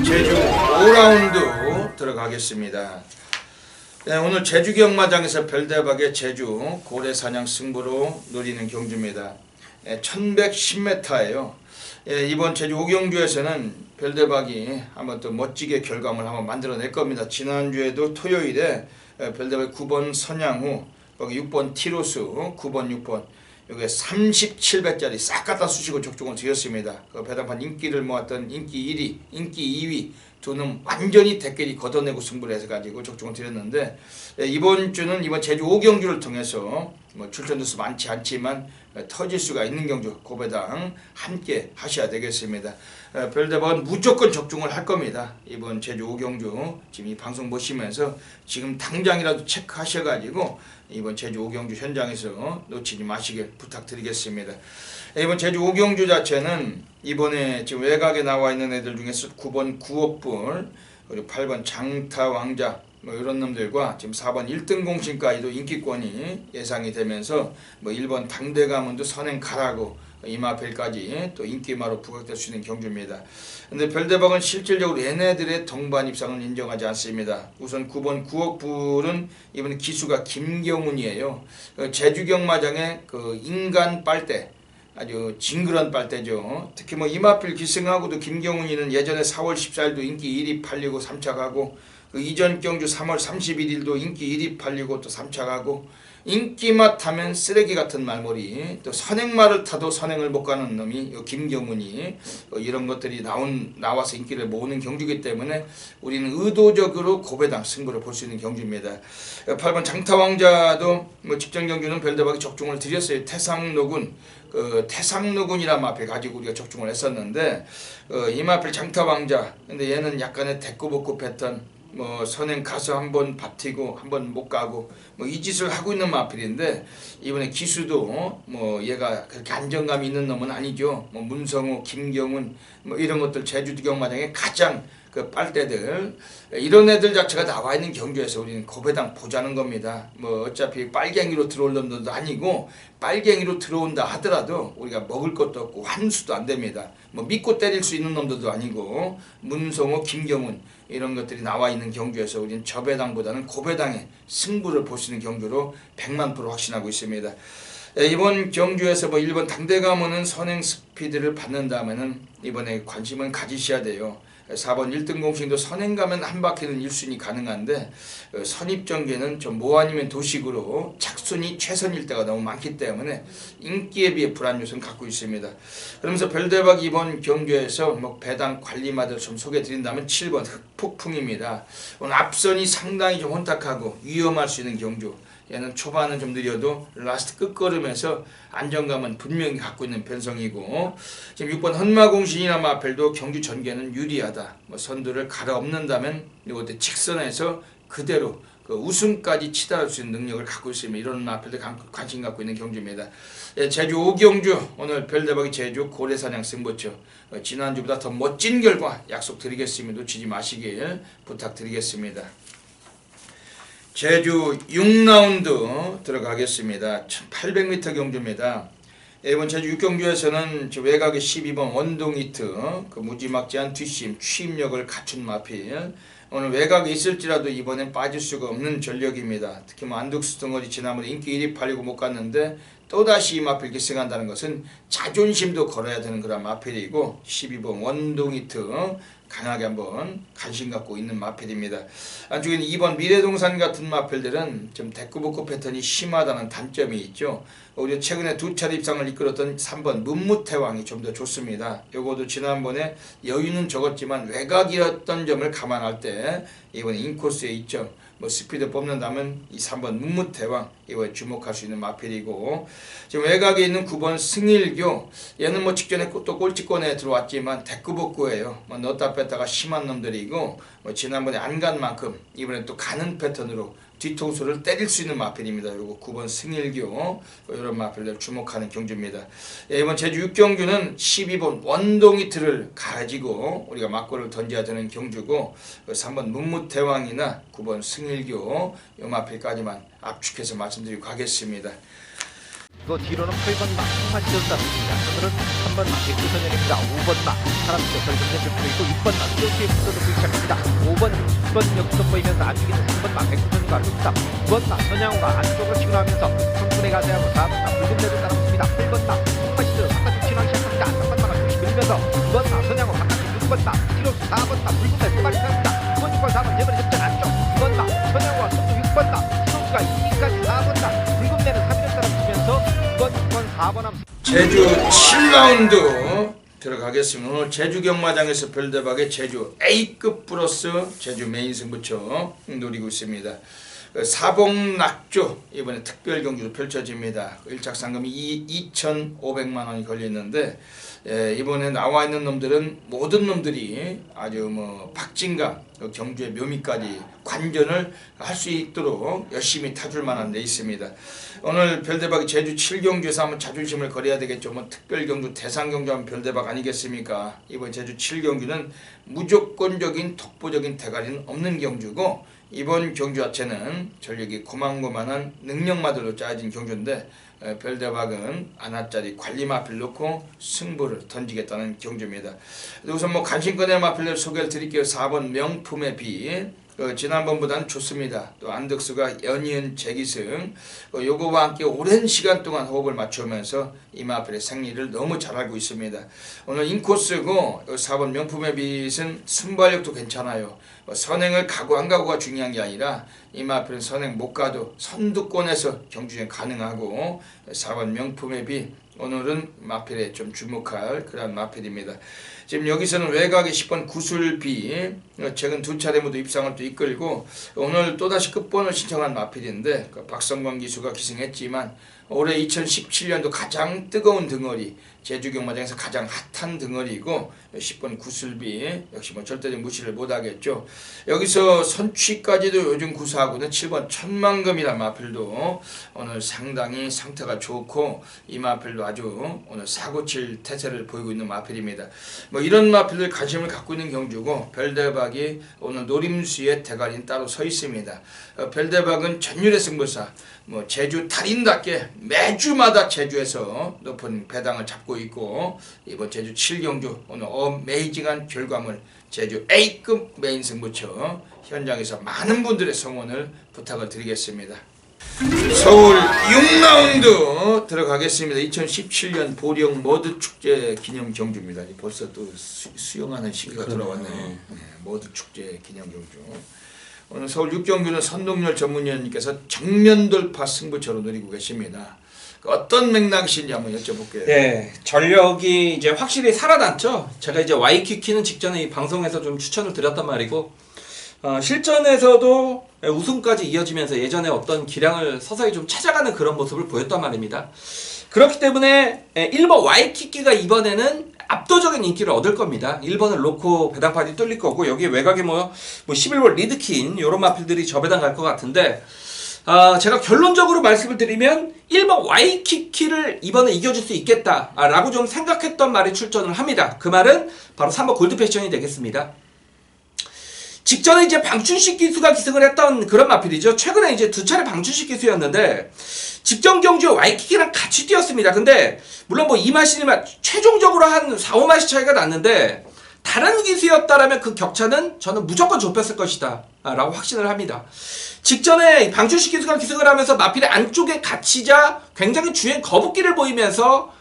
제주 5라운드 들어가겠습니다. 네, 오늘 제주 경마장에서 별대박의 제주 고래사냥 승부로 노리는 경주입니다. 1110m예요. 이번 제주 5경주에서는 별대박이 한번 또 멋지게 결과물 한번 만들어낼 겁니다. 지난주에도 토요일에 별대박 9번 선양후, 거기 6번 티로스, 9번 6번 여기 37배짜리 싹 갖다 쑤시고 적중을 드렸습니다. 그 배당판 인기를 모았던 인기 1위, 인기 2위 두 놈 완전히 대끼리 걷어내고 승부를 해서 가지고 적중을 드렸는데 이번 주는 이번 제주 5경주를 통해서 출전 수 많지 않지만 터질 수가 있는 경주 고배당 함께 하셔야 되겠습니다. 별대박은 무조건 적중을 할 겁니다. 이번 제주 5경주 지금 이 방송 보시면서 지금 당장이라도 체크하셔가지고 이번 제주 5경주 현장에서 놓치지 마시길 부탁드리겠습니다. 이번 제주 5경주 자체는 이번에 지금 외곽에 나와 있는 애들 중에서 9번 구옥불 그리고 8번 장타왕자 이런 놈들과 지금 4번 1등 공신까지도 인기권이 예상이 되면서 1번 당대가문도 선행 가라고 이마필까지 또 인기마로 부각될 수 있는 경주입니다. 근데 별대박은 실질적으로 얘네들의 동반 입상은 인정하지 않습니다. 우선 9번 구옥불은 이번에 기수가 김경훈이에요. 제주 경마장의 그 인간 빨대 아주 징그러운 빨대죠. 특히 이마필 기승하고도 김경훈이는 예전에 4월 14일도 인기 1위 팔리고 3차 가고 그 이전 경주 3월 31일도 인기 1위 팔리고 또 3차 가고 인기마 타면 쓰레기 같은 말머리 또 선행마를 타도 선행을 못 가는 놈이 김경훈이 이런 것들이 나와서 인기를 모으는 경주이기 때문에 우리는 의도적으로 고배당 승부를 볼 수 있는 경주입니다. 8번 장타왕자도 직전 경주는 별대박이 적중을 드렸어요. 태상노군 태상노군이란 마필 가지고 우리가 적중을 했었는데 이 마필 장타왕자 근데 얘는 약간의 대꾸복구 패턴 선행 가서 한번 버티고 한번 못 가고 이 짓을 하고 있는 마필인데 이번에 기수도 얘가 그렇게 안정감 있는 놈은 아니죠. 문성우, 김경훈 이런 것들 제주도 경마장에 가장 그 빨대들 이런 애들 자체가 나와 있는 경주에서 우리는 고배당 보자는 겁니다. 어차피 빨갱이로 들어올 놈들도 아니고 빨갱이로 들어온다 하더라도 우리가 먹을 것도 없고 환수도 안 됩니다. 믿고 때릴 수 있는 놈들도 아니고 문성호, 김경훈 이런 것들이 나와 있는 경주에서 우리는 저배당보다는 고배당의 승부를 볼 수 있는 경주로 100만% 확신하고 있습니다. 이번 경주에서 1번 당대가문은 선행 스피드를 받는다면은 이번에 관심은 가지셔야 돼요. 4번 1등 공신도 선행 가면 한 바퀴는 1순위 가능한데 선입전개는 좀 뭐 아니면 도식으로 착순이 최선일 때가 너무 많기 때문에 인기에 비해 불안 요소는 갖고 있습니다. 그러면서 별대박 이번 경주에서 배당 관리마들 좀 소개해 드린다면 7번 흑폭풍입니다. 오늘 앞선이 상당히 좀 혼탁하고 위험할 수 있는 경주. 얘는 초반은 좀 느려도 라스트 끝걸음에서 안정감은 분명히 갖고 있는 편성이고 지금 6번 헌마공신이나 마펠도 경주 전개는 유리하다. 선두를 갈아엎는다면 이것도 직선에서 그대로 그 우승까지 치달을 수 있는 능력을 갖고 있으면 이런 마펠도 관심 갖고 있는 경주입니다. 제주 5경주 오늘 별대박이 제주 고래사냥 승부처 지난주보다 더 멋진 결과 약속드리겠습니다. 놓치지 마시길 부탁드리겠습니다. 제주 6라운드 들어가겠습니다. 1800m 경주입니다. 이번 제주 6경주에서는 외곽의 12번 원동히트 그 무지막지한 뒷심 취임력을 갖춘 마필, 오늘 외곽에 있을지라도 이번엔 빠질 수가 없는 전력입니다. 특히 뭐 안덕수 등어리 지난번에 인기 1위 팔리고 못 갔는데 또다시 이 마필 기승한다는 것은 자존심도 걸어야 되는 그런 마필이고, 12번 원동히트 강하게 한번 관심 갖고 있는 마필입니다. 안쪽에는 2번 미래동산 같은 마필들은 좀 대꾸복구 패턴이 심하다는 단점이 있죠. 오히려 최근에 두 차례 입상을 이끌었던 3번 문무태왕이 좀 더 좋습니다. 요거도 지난번에 여유는 적었지만 외곽이었던 점을 감안할 때 이번에 인코스의 이점, 뭐 스피드 뽑는다면 이 3번 문무태왕 이번에 주목할 수 있는 마필이고, 지금 외곽에 있는 9번 승일교, 얘는 뭐 직전에 또 꼴찌권에 들어왔지만 대꾸복구예요. 뭐 넣었다 뺐다가 심한 놈들이고, 뭐 지난번에 안 간 만큼 이번에 또 가는 패턴으로 뒤통수를 때릴 수 있는 마필입니다. 요거 9번 승일교, 이런 마필들 주목하는 경주입니다. 이번 제주 6경주는 12번 원동히트를 가지고 우리가 막골을 던져야 되는 경주고, 3번 문무태왕이나 9번 승일교 요 마필까지만 압축해서 말씀드리고 가겠습니다. 그 뒤로는 8번 마 한만 지었습니다. 오늘은 3번 마 백두선연입니다. 5번 마 사람들 결정된 좀 보이고 6번 마 수영기에 붙어서 보이기 시작합니다. 5번 역부터 보이면서 안쪽에는 3번 마 백두선연과 흡사, 9번 마 선양호가 안쪽으로 치고 나오면서 성분에 가세하고 4번 마 붉은내도 따라붙습니다. 8번 마 홍마시드 바깥쪽 치고 나오기 시작합니다. 3번 마가 조금씩 밀면서 2번 마 선양호 바깥쪽 6번 마 뒤로 4번 마 붉은내 두 마리 세웁니다. 2번 6번 4번 예번에 접전 안쪽 2번 마 선양호와 선수 6번 마 신호수가 2위까지 4번 마 붉은내는 3위를 따라붙으면서 2번 6번 4번 함 제주 7라운드 들어가겠습니다. 오늘 제주 경마장에서 별대박의 제주 A급 플러스 제주 메인 승부처 노리고 있습니다. 사복낙조 이번에 특별 경주로 펼쳐집니다. 1착 상금이 2,500만 원이 걸렸는데, 이번에 나와 있는 놈들은 모든 놈들이 아주 뭐 박진감, 경주의 묘미까지 관전을 할 수 있도록 열심히 타줄 만한 데 있습니다. 오늘 별대박이 제주 7경주에서 한번 자존심을 거려야 되겠죠. 뭐 특별 경주, 대상 경주 하면 별대박 아니겠습니까? 이번 제주 7경주는 무조건적인 독보적인 대가리는 없는 경주고, 이번 경주 자체는 전력이 고만고만한 능력마들로 짜여진 경주인데, 별대박은 안하짜리 관리 마필 놓고 승부를 던지겠다는 경주입니다. 우선 뭐 관심권의 마필을 소개를 드릴게요. 4번 명품의 비, 지난번보다는 좋습니다. 또 안덕수가 연이은 재기승, 요거와 함께 오랜 시간 동안 호흡을 맞추면서 이 마필의 생리를 너무 잘 알고 있습니다. 오늘 인코스고 4번 명품의 빛은 순발력도 괜찮아요. 선행을 가고 안 가고가 중요한 게 아니라 이 마필은 선행 못 가도 선두권에서 경주행 가능하고, 4번 명품의 빛 오늘은 마필에 좀 주목할 그런 마필입니다. 지금 여기서는 외곽에 10번 구슬비, 최근 두 차례 모두 입상을 또 이끌고 오늘 또다시 끝번을 신청한 마필인데, 박성광 기수가 기승했지만 올해 2017년도 가장 뜨거운 등어리, 제주 경마장에서 가장 핫한 등어리이고 10번 구슬비 역시 뭐 절대적 무시를 못하겠죠. 여기서 선취까지도 요즘 구사하고는 7번 천만금이라는 마필도 오늘 상당히 상태가 좋고, 이 마필도 아주 오늘 사고칠 태세를 보이고 있는 마필입니다. 뭐 이런 마필들 관심을 갖고 있는 경주고, 별대박이 오늘 노림수의 대가리는 따로 서 있습니다. 별대박은 전율의 승부사, 뭐 제주 달인답게 매주마다 제주에서 높은 배당을 잡고 있고, 이번 제주 7경주 오늘 어메이징한 결과물 제주 A급 메인 승부처 현장에서 많은 분들의 성원을 부탁을 드리겠습니다. 서울 6라운드 들어가겠습니다. 2017년 보령 머드 축제 기념 경주입니다. 벌써 또 수영하는 시기가 돌아왔네요. 네, 머드 축제 기념 경주. 오늘 서울 6경주는 선동열 전문위원님께서 정면 돌파 승부처로 노리고 계십니다. 어떤 맥락이신지 한번 여쭤볼게요. 네, 전력이 이제 확실히 살아났죠. 제가 이제 와이키키는 직전에 이 방송에서 좀 추천을 드렸단 말이고, 실전에서도 우승까지 이어지면서 예전에 어떤 기량을 서서히 좀 찾아가는 그런 모습을 보였단 말입니다. 그렇기 때문에 1번 와이키키가 이번에는 압도적인 인기를 얻을 겁니다. 1번을 놓고 배당판이 뚫릴 거고, 여기 외곽에 뭐 11번 리드킨 이런 마필들이 저 배당 갈 것 같은데, 제가 결론적으로 말씀을 드리면 1번 와이키키를 이번에 이겨줄 수 있겠다라고 좀 생각했던 말이 출전을 합니다. 그 말은 바로 3번 골드패션이 되겠습니다. 직전에 이제 방춘식 기수가 기승을 했던 그런 마필이죠. 최근에 이제 두 차례 방춘식 기수였는데 직전 경주에 와이키키랑 같이 뛰었습니다. 근데 물론 뭐 2마시, 1마 최종적으로 한 4, 5마시 차이가 났는데 다른 기수였다라면 그 격차는 저는 무조건 좁혔을 것이다 라고 확신을 합니다. 직전에 방춘식 기수가 기승을 하면서 마필의 안쪽에 갇히자 굉장히 주행 거북기를 보이면서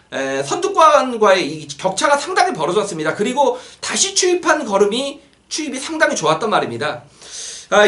선두권과의 이 격차가 상당히 벌어졌습니다. 그리고 다시 추입이 상당히 좋았단 말입니다.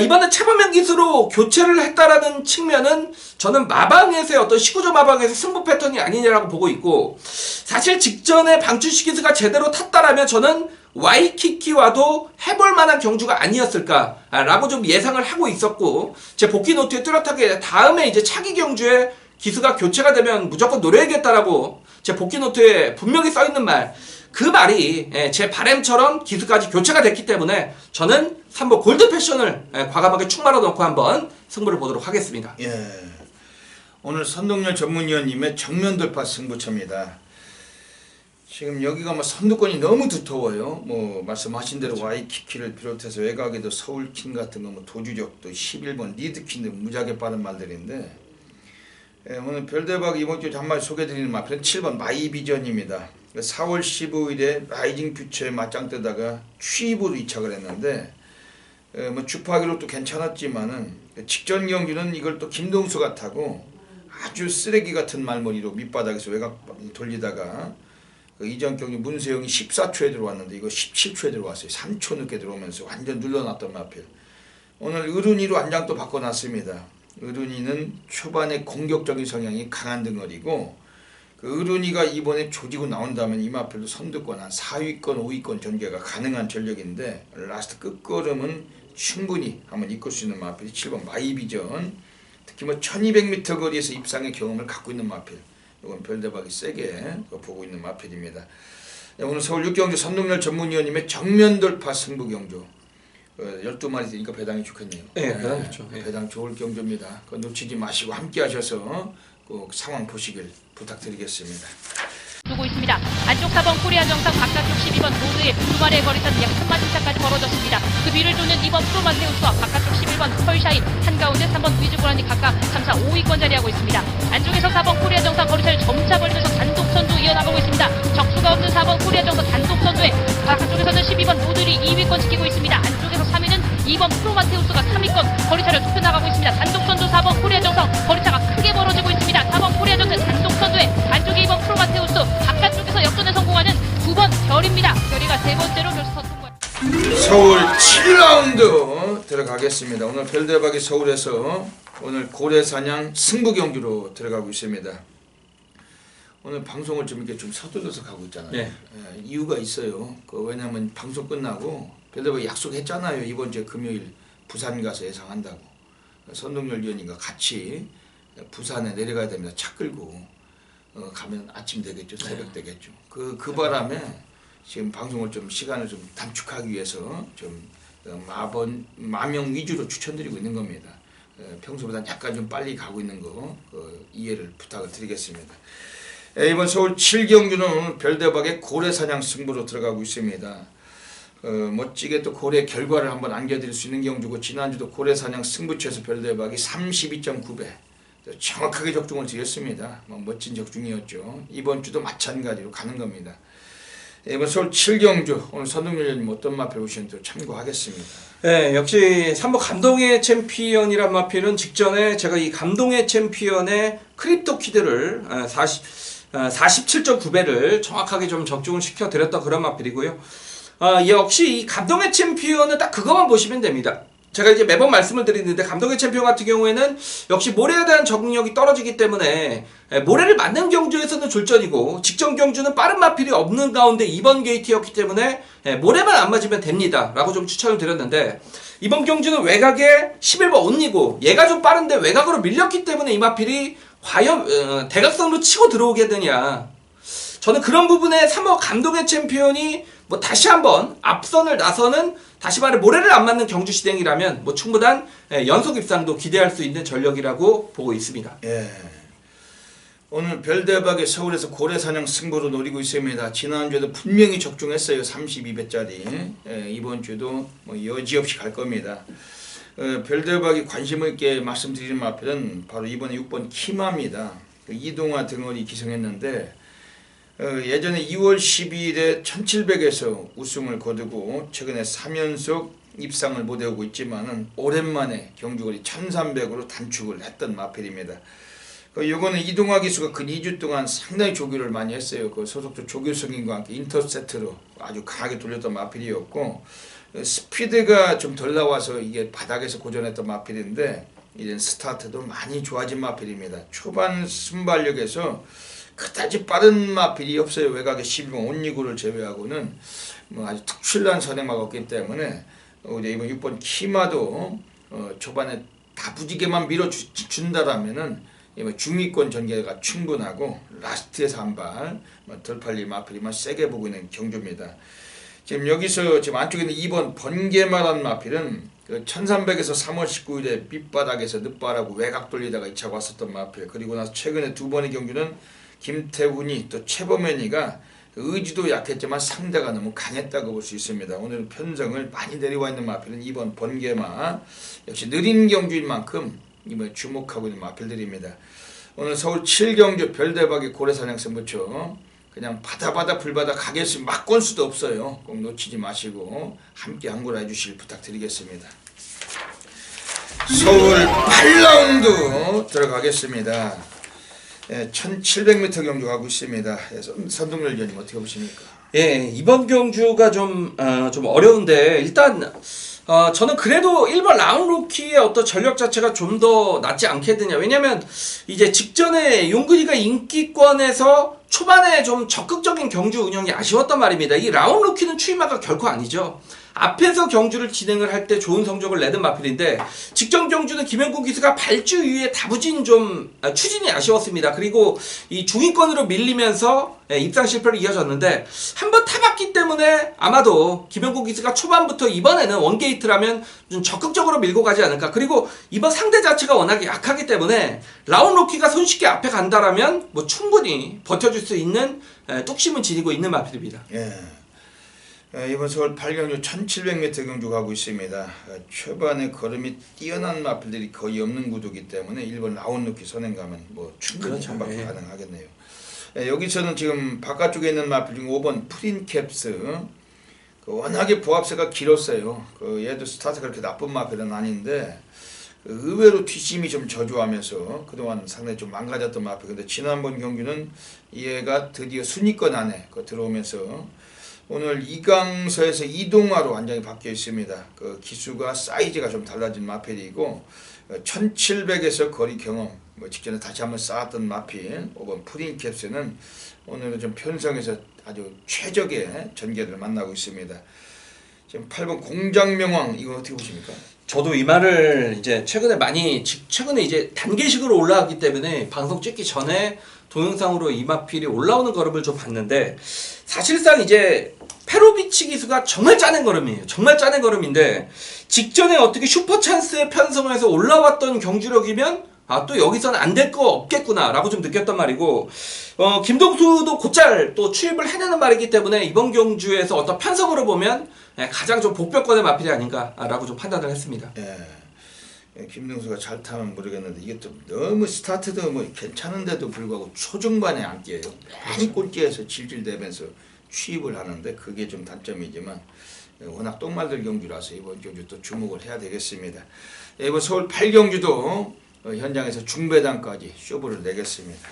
이번에 최범현 기수로 교체를 했다라는 측면은 저는 마방에서의 어떤 19조 마방에서 승부 패턴이 아니냐라고 보고 있고, 사실 직전에 방춘식 기수가 제대로 탔다라면 저는 와이키키와도 해볼 만한 경주가 아니었을까라고 좀 예상을 하고 있었고, 제 복귀 노트에 뚜렷하게 다음에 이제 차기 경주에 기수가 교체가 되면 무조건 노려야겠다라고 제 복귀 노트에 분명히 써있는 말, 그 말이 제 바램처럼 기수까지 교체가 됐기 때문에 저는 3번 골드 패션을 과감하게 축 말아 넣고 한번 승부를 보도록 하겠습니다. 예. 오늘 선동열 전문위원님의 정면 돌파 승부처입니다. 지금 여기가 뭐 선두권이 너무 두터워요. 뭐 말씀하신 대로 와이키키를 비롯해서 외곽에도 서울킹 같은 거, 뭐 도주적도 11번 리드킹도 무지하게 빠른 말들인데, 오늘 별대박 이번 주 한마디 소개드리는 마필은 7번 마이비전입니다. 4월 15일에 라이징 퓨처에 맞짱 뜨다가 취입으로 이착을 했는데, 뭐 주파기로 또 괜찮았지만은 직전 경기는 이걸 또 김동수가 타고 아주 쓰레기 같은 말머리로 밑바닥에서 외곽 돌리다가 이전 경기 문세영이 14초에 들어왔는데 이거 17초에 들어왔어요. 3초 늦게 들어오면서 완전 눌러놨던 마필. 오늘 의룬이로 안장 또 바꿔놨습니다. 의룬이는 초반에 공격적인 성향이 강한 덩어리고, 그 의룬이가 이번에 조지고 나온다면 이 마필도 선두권 한 4위권 5위권 전개가 가능한 전력인데, 라스트 끝걸음은 충분히 한번 이끌 수 있는 마필이 7번 마이비전. 특히 뭐 1200m 거리에서 입상의 경험을 갖고 있는 마필, 이건 별대박이 세게 보고 있는 마필입니다. 오늘 서울 6경주 선동열 전문위원님의 정면 돌파 승부 경주, 12마리 되니까 배당이 좋겠네요. 네, 배당 좋죠. 배당 좋을 경주입니다. 그거 놓치지 마시고 함께 하셔서 그 상황 보시길 부탁드리겠습니다. 두고 있습니다. 안쪽 4번 코리아 정상, 바깥쪽 12번 모두의 두 마리의 거리선 약 3마리 차까지 벌어졌습니다. 그 뒤를 도는 2번 프로마테우스와 바깥쪽 11번 펄샤인, 한가운데 3번 위즈고란이 각각 3, 4, 5위권 자리하고 있습니다. 안쪽에서 4번 코리아 정상 거리차를 점차 벌면서 단독 선두 이어나가고 있습니다. 적수가 없는 4번 코리아 정상 단독 선두에 바깥쪽에서는 12번 모두리 2위권 지키고 있습니다. 안쪽에서 3위는 2번 프로마테우스가 3위권 거리차를 좁혀나가고 있습니다. 단독 선두 4번 코리아 정상 거리차가 크게 벌어지고 있습니다. 4번 코리아 정상 단독 선두에 안쪽에 2번 프로마테우스, 바깥쪽에서 역전에 성공하는 9번 별입니다. 별이가 세 번째로 결승선 통과. 서울 7라운드 들어가겠습니다. 오늘 별대박이 서울에서 오늘 고래사냥 승부 경기로 들어가고 있습니다. 오늘 방송을 좀 이렇게 좀 서둘러서 가고 있잖아요. 네. 이유가 있어요. 왜냐면 방송 끝나고 별대박이 약속했잖아요. 이번 주 금요일 부산 가서 예상한다고. 선동열 위원님과 같이 부산에 내려가야 됩니다. 차 끌고 가면 아침 되겠죠, 새벽 되겠죠. 그 바람에 지금 방송을 좀 시간을 좀 단축하기 위해서 좀 마명 위주로 추천드리고 있는 겁니다. 평소보다 약간 좀 빨리 가고 있는 거 이해를 부탁을 드리겠습니다. 이번 서울 7경주는 오늘 별대박의 고래사냥 승부로 들어가고 있습니다. 멋지게 또 고래 결과를 한번 안겨드릴 수 있는 경주고, 지난주도 고래사냥 승부처에서 별대박이 32.9배 정확하게 적중을 드렸습니다. 멋진 적중이었죠. 이번 주도 마찬가지로 가는 겁니다. 이번 서울 7경주 오늘 선동열 위원님 어떤 마필 오시는지 참고하겠습니다. 네, 역시 3번 감동의 챔피언이란 마필은 직전에 제가 이 감동의 챔피언의 크립토 키드를 47.9배를 정확하게 좀 적중을 시켜드렸던 그런 마필이고요. 역시 이 감동의 챔피언은 딱 그것만 보시면 됩니다. 제가 이제 매번 말씀을 드리는데, 감동의 챔피언 같은 경우에는 역시 모래에 대한 적응력이 떨어지기 때문에 모래를 맞는 경주에서는 졸전이고, 직전 경주는 빠른 마필이 없는 가운데 2번 게이트였기 때문에 모래만 안 맞으면 됩니다 라고 좀 추천을 드렸는데, 이번 경주는 외곽에 11번 온니고 얘가 좀 빠른데 외곽으로 밀렸기 때문에 이 마필이 과연 대각선으로 치고 들어오게 되냐, 저는 그런 부분에 3번 감동의 챔피언이 뭐 다시 한번 앞선을 나서는, 다시 말해 모래를 안 맞는 경주 시댕이라면 뭐 충분한 연속 입상도 기대할 수 있는 전력이라고 보고 있습니다. 예. 오늘 별대박의 서울에서 고래사냥 승부로 노리고 있습니다. 지난주에도 분명히 적중했어요. 32배짜리. 이번 주도 뭐 여지없이 갈 겁니다. 별대박이 관심 있게 말씀드리는 마필은 바로 이번에 6번 키마입니다. 이동화 등원이 기승했는데 예전에 2월 12일에 1700에서 우승을 거두고 최근에 3연속 입상을 못하고 있지만은 오랜만에 경주거리 1300으로 단축을 했던 마필입니다. 요거는 이동화 기수가 근 2주 동안 상당히 조교를 많이 했어요. 그 소속주 조교성인과 함께 인터세트로 아주 강하게 돌렸던 마필이었고 스피드가 좀 덜 나와서 이게 바닥에서 고전했던 마필인데 이젠 스타트도 많이 좋아진 마필입니다. 초반 순발력에서 그다지 빠른 마필이 없어요. 외곽에 12번 온리구를 제외하고는 뭐 아주 특출난 선행마가 없기 때문에 우리 이번 6번 키마도 초반에 다부지게만 밀어준다라면은 중위권 전개가 충분하고 라스트에서 한발 덜 팔릴 마필이만 세게 보고 있는 경주입니다. 지금 여기서 지금 안쪽에 있는 2번 번개마란 마필은 그 1300에서 3월 19일에 밑바닥에서 늦바라고 외곽 돌리다가 2차 왔었던 마필. 그리고 나서 최근에 두 번의 경주는 김태훈이 또 최범현이가 의지도 약했지만 상대가 너무 강했다고 볼 수 있습니다. 오늘 편성을 많이 내려와 있는 마필은 2번 번개마. 역시 느린 경주인 만큼 이번에 주목하고 있는 마필들입니다. 오늘 서울 7경주 별대박의 고래사냥 승부처 그냥 바다바다 불바다 가겠으면 막건 수도 없어요. 꼭 놓치지 마시고 함께 항구를 해주실 부탁드리겠습니다. 서울 8라운드 들어가겠습니다. 1700m 경주 가고 있습니다. 선동열 위원님 어떻게 보십니까? 예, 이번 경주가 좀 어려운데 일단 저는 그래도 1번 라운로키의 어떤 전력 자체가 좀 더 낫지 않겠느냐. 왜냐면 이제 직전에 용근이가 인기권에서 초반에 좀 적극적인 경주 운영이 아쉬웠단 말입니다. 이 라운로키는 추임마가 결코 아니죠. 앞에서 경주를 진행을 할 때 좋은 성적을 내던 마필인데 직전 경주는 김영국 기수가 발주 이후에 다부진 좀 추진이 아쉬웠습니다. 그리고 이 중위권으로 밀리면서 입상 실패로 이어졌는데 한번 타봤기 때문에 아마도 김영국 기수가 초반부터 이번에는 원게이트라면 좀 적극적으로 밀고 가지 않을까. 그리고 이번 상대 자체가 워낙에 약하기 때문에 라운로키가 손쉽게 앞에 간다라면 뭐 충분히 버텨줄 수 있는 뚝심은 지니고 있는 마필입니다. 예. 이번 서울 8경주 1700m 경주 가고 있습니다. 초반에 걸음이 뛰어난 마필들이 거의 없는 구도이기 때문에 1번 라운로키 선행 가면 뭐 충분히 그렇죠. 한바퀴 예. 가능하겠네요. 여기서는 지금 바깥쪽에 있는 마필 중 5번 프린캡스 워낙에 보합세가 길었어요. 얘도 스타트 그렇게 나쁜 마필은 아닌데 의외로 뒷심이 좀 저조하면서 그동안 상당히 좀 망가졌던 마필. 근데 지난번 경주는 얘가 드디어 순위권 안에 들어오면서 오늘 이강서에서 이동화로 완전히 바뀌어 있습니다. 그 기수가 사이즈가 좀 달라진 마필이고 1700에서 거리 경험 직전에 다시 한번 쌓았던 마필 5번 프린캡스는 오늘은 좀 편성해서 아주 최적의 전개를 만나고 있습니다. 지금 8번 공장명왕 이거 어떻게 보십니까? 저도 이 말을 이제 최근에 이제 단계식으로 올라왔기 때문에 방송 찍기 전에 동영상으로 이 마필이 올라오는 걸음을 좀 봤는데 사실상 이제 페로비치 기수가 정말 짜낸 걸음이에요. 정말 짜낸 걸음인데 직전에 어떻게 슈퍼찬스에 편성해서 올라왔던 경주력이면 또 여기서는 안 될 거 없겠구나 라고 좀 느꼈단 말이고 김동수도 곧잘 또 추입을 해내는 말이기 때문에 이번 경주에서 어떤 편성으로 보면 가장 좀 복벽권의 마필이 아닌가 라고 좀 판단을 했습니다. 김동수가 잘 타면 모르겠는데 이게 좀 너무 스타트도 뭐 괜찮은데도 불구하고 초중반에 앉게요. 많이 꼴찌해서 질질대면서 취입을 하는데 그게 좀 단점이지만 워낙 똥말들 경주라서 이번 경주 또 주목을 해야 되겠습니다. 이번 서울 8경주도 현장에서 중배당까지 쇼부를 내겠습니다.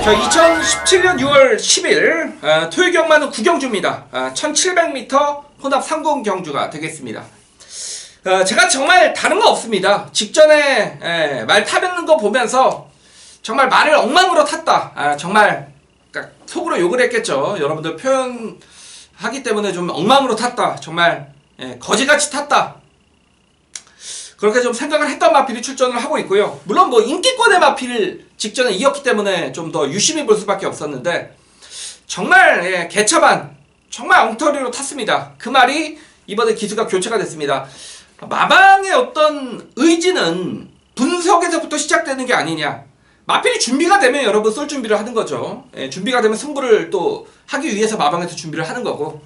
자, 2017년 6월 10일 토요 경마는 9경주입니다. 1700m 혼합 상공 경주가 되겠습니다. 제가 정말 다른 거 없습니다. 직전에 말 타는 거 보면서 정말 말을 엉망으로 탔다. 정말 그러니까 속으로 욕을 했겠죠. 여러분들 표현하기 때문에 좀 엉망으로 탔다. 정말 거지같이 탔다. 그렇게 좀 생각을 했던 마필이 출전을 하고 있고요. 물론 뭐 인기권의 마필 직전에 이었기 때문에 좀 더 유심히 볼 수밖에 없었는데 정말 개차반 정말 엉터리로 탔습니다. 그 말이 이번에 기수가 교체가 됐습니다. 마방의 어떤 의지는 분석에서부터 시작되는 게 아니냐. 마필이 준비가 되면 여러분 쏠 준비를 하는 거죠. 예, 준비가 되면 승부를 또 하기 위해서 마방에서 준비를 하는 거고.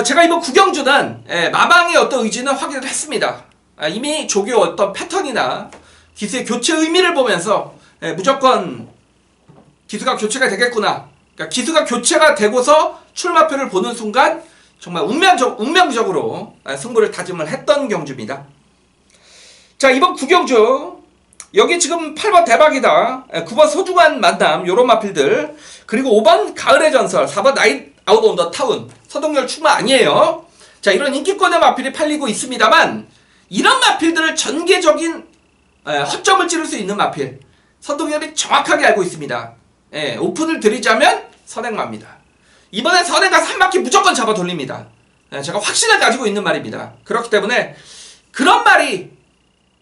제가 이번 구경주는 마방의 어떤 의지는 확인을 했습니다. 이미 조교 어떤 패턴이나 기수의 교체 의미를 보면서 무조건 기수가 교체가 되겠구나. 그러니까 기수가 교체가 되고서 출마표를 보는 순간 정말 운명적으로 승부를 다짐을 했던 경주입니다. 자, 이번 구경주 여기 지금 8번 대박이다, 9번 소중한 만남 요런 마필들, 그리고 5번 가을의 전설, 4번 나잇 아웃 온 더 타운, 서동열 출마 아니에요. 자, 이런 인기권의 마필이 팔리고 있습니다만 이런 마필들을 전개적인 허점을 찌를 수 있는 마필 서동열이 정확하게 알고 있습니다. 오픈을 드리자면 선행마입니다. 이번엔 선행 가서 한 바퀴 무조건 잡아 돌립니다. 제가 확신을 가지고 있는 말입니다. 그렇기 때문에 그런 말이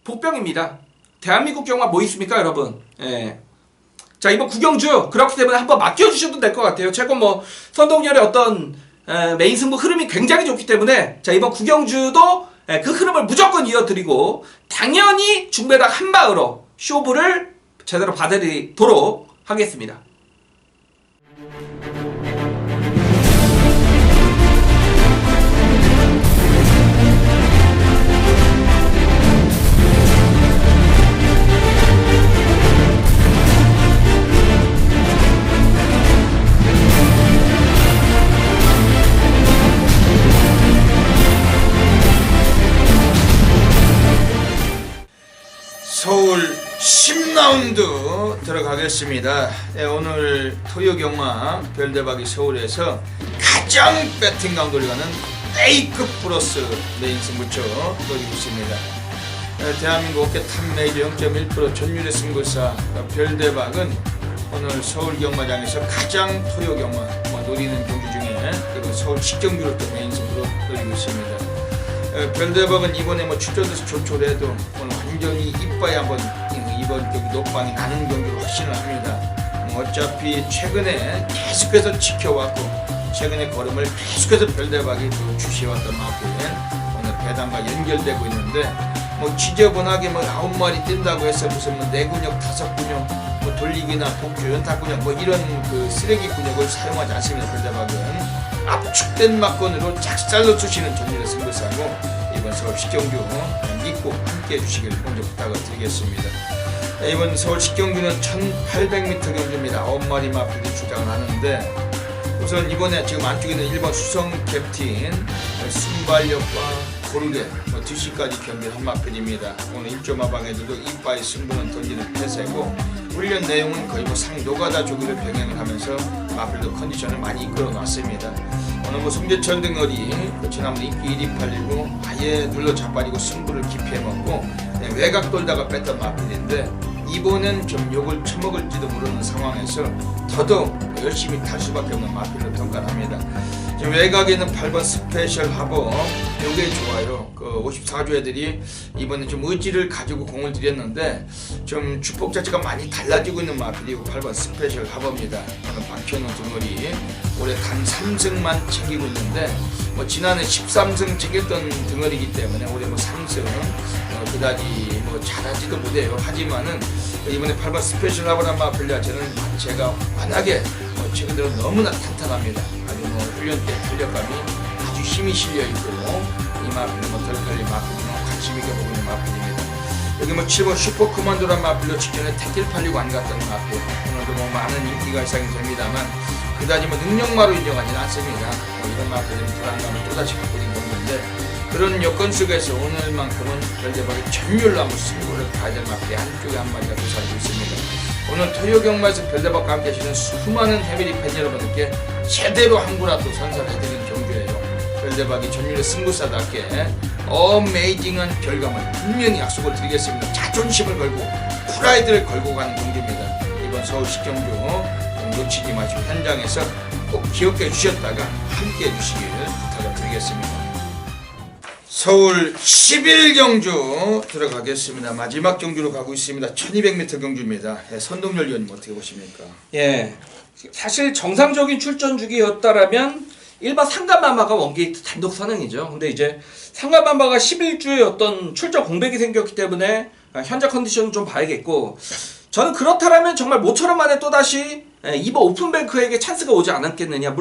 복병입니다. 대한민국 경우가 뭐 있습니까, 여러분? 자, 이번 구경주 그렇기 때문에 한번 맡겨주셔도 될 것 같아요. 최근 뭐 선동열의 어떤 메인 승부 흐름이 굉장히 좋기 때문에 자, 이번 구경주도 그 흐름을 무조건 이어드리고 당연히 중배당 한방으로 쇼부를 제대로 봐드리도록 하겠습니다. 서울 10라운드 들어가겠습니다. 오늘 토요경마 별대박이 서울에서 가장 배팅 강도를 가는 A급 플러스 메인 승부처 노리고 있습니다. 대한민국 어깨 탑 메이저 0.1% 전율의 승부사 별대박은 오늘 서울 경마장에서 가장 토요경마 노리는 경주 중에 그리고 서울 식경주를 또 메인 승부로 노리고 있습니다. 별대박은 이번에 출전돼서 조촐해도 오늘 완전히 이빠이 한번 이번 경기 녹방이 나는 경기로 확신을 합니다. 어차피 최근에 계속해서 지켜왔고 최근에 걸음을 계속해서 별대박이 또 주시해왔던 만큼 오늘 배당과 연결되고 있는데 지저분하게 9마리 뛴다고 해서 무슨 내근육 5근육 돌리기나 복주 연타근육 이런 그 쓰레기 근육을 사용하지 않습니다. 별대박은 압축된 막건으로 작살로 쑤시는 전율의 승부사고 이번 서울 식경주 믿고 함께 해주시길 먼저 부탁을 드리겠습니다. 이번 서울 식경주는 1800m 경주입니다. 9마리 마필이 주장을 하는데 우선 이번에 지금 안쪽에 있는 1번 수성 캡틴 순발력과 고르게 뒷시까지 경기를 한 마필입니다. 오늘 1조 마방에서도 이빠이 승부는 던지는 폐세고 훈련 내용은 거의 상노가다 조기를 병행을 하면서 마필도 컨디션을 많이 이끌어 놨습니다. 오늘 송재철 등어리 지난번 인기 1위 팔리고 아예 눌러 자빠지고 승부를 기피해먹고 외곽 돌다가 뺐던 마필인데 이번엔 좀 욕을 처먹을지도 모르는 상황에서 더더욱 열심히 탈 수밖에 없는 마필로 평가를 합니다. 지금 외곽에 있는 8번 스페셜 하버 요게 좋아요. 그 54조 애들이 이번에 좀 의지를 가지고 공을 들였는데 좀 주폭 자체가 많이 달라지고 있는 마필이고 8번 스페셜 하버입니다. 박현우 등어리 올해 단 3승만 챙기고 있는데 지난해 13승 챙겼던 등어리이기 때문에 올해 3승 그다지 잘하지도 못해요. 하지만은 이번에 8번 스페셜 하버란 마필 자체는 제가 워낙에 최근 들어 너무나 탄탄합니다. 아주 훈련 때 탄력감이 아주 힘이 실려있고 이 마필은 덜 걸린 마필이면 관심 있게 보고 있는 마필입니다. 여기 7번 슈퍼 커맨도란 마필로 직전에 택길 팔리고 안 갔던 마필 오늘도 많은 인기가 일상이 됩니다만 그다지 능력마로 인정하지는 않습니다. 이런 마필은 불안감을 또다시 갖고 있는 경우인데 그런 여건 속에서 오늘만큼은 별대박이 전율로 한번 승부를 봐야 될 마필이 한쪽에 한 마리가 도사리고 있습니다. 오늘 토요경마에서 별대박과 함께 하시는 수많은 해밀리 팬 여러분들께 제대로 한구라도 선사해드리는 경주예요. 별대박이 전율의 승부사답게 어메이징한 결과물 분명히 약속을 드리겠습니다. 자존심을 걸고 프라이드를 걸고 가는 경주입니다. 이번 서울 식경주 놓치지 마시고 현장에서 꼭 기억해 주셨다가 함께 해주시길 부탁을 드리겠습니다. 서울 11경주 들어가겠습니다. 마지막 경주로 가고 있습니다. 1200m 경주입니다. 선동열 위원님 어떻게 보십니까? 예, 사실 정상적인 출전 주기였다라면 일반 상간마마가 원게이트 단독 선행이죠. 근데 이제 상간마마가 11주에 어떤 출전 공백이 생겼기 때문에 현재 컨디션은 좀 봐야겠고 저는 그렇다면 정말 모처럼 만에 또다시 이번 오픈뱅크에게 찬스가 오지 않았겠느냐.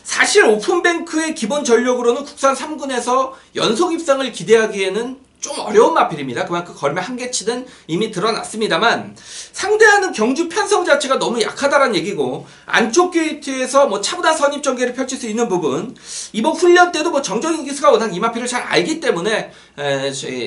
사실 오픈뱅크의 기본 전력으로는 국산 3군에서 연속 입상을 기대하기에는 좀 어려운 마필입니다. 그만큼 걸음의 한계치는 이미 드러났습니다만 상대하는 경주 편성 자체가 너무 약하다는 얘기고 안쪽 게이트에서 뭐 차분한 선입 전개를 펼칠 수 있는 부분 이번 훈련 때도 뭐 정정인 기수가 워낙 이 마필을 잘 알기 때문에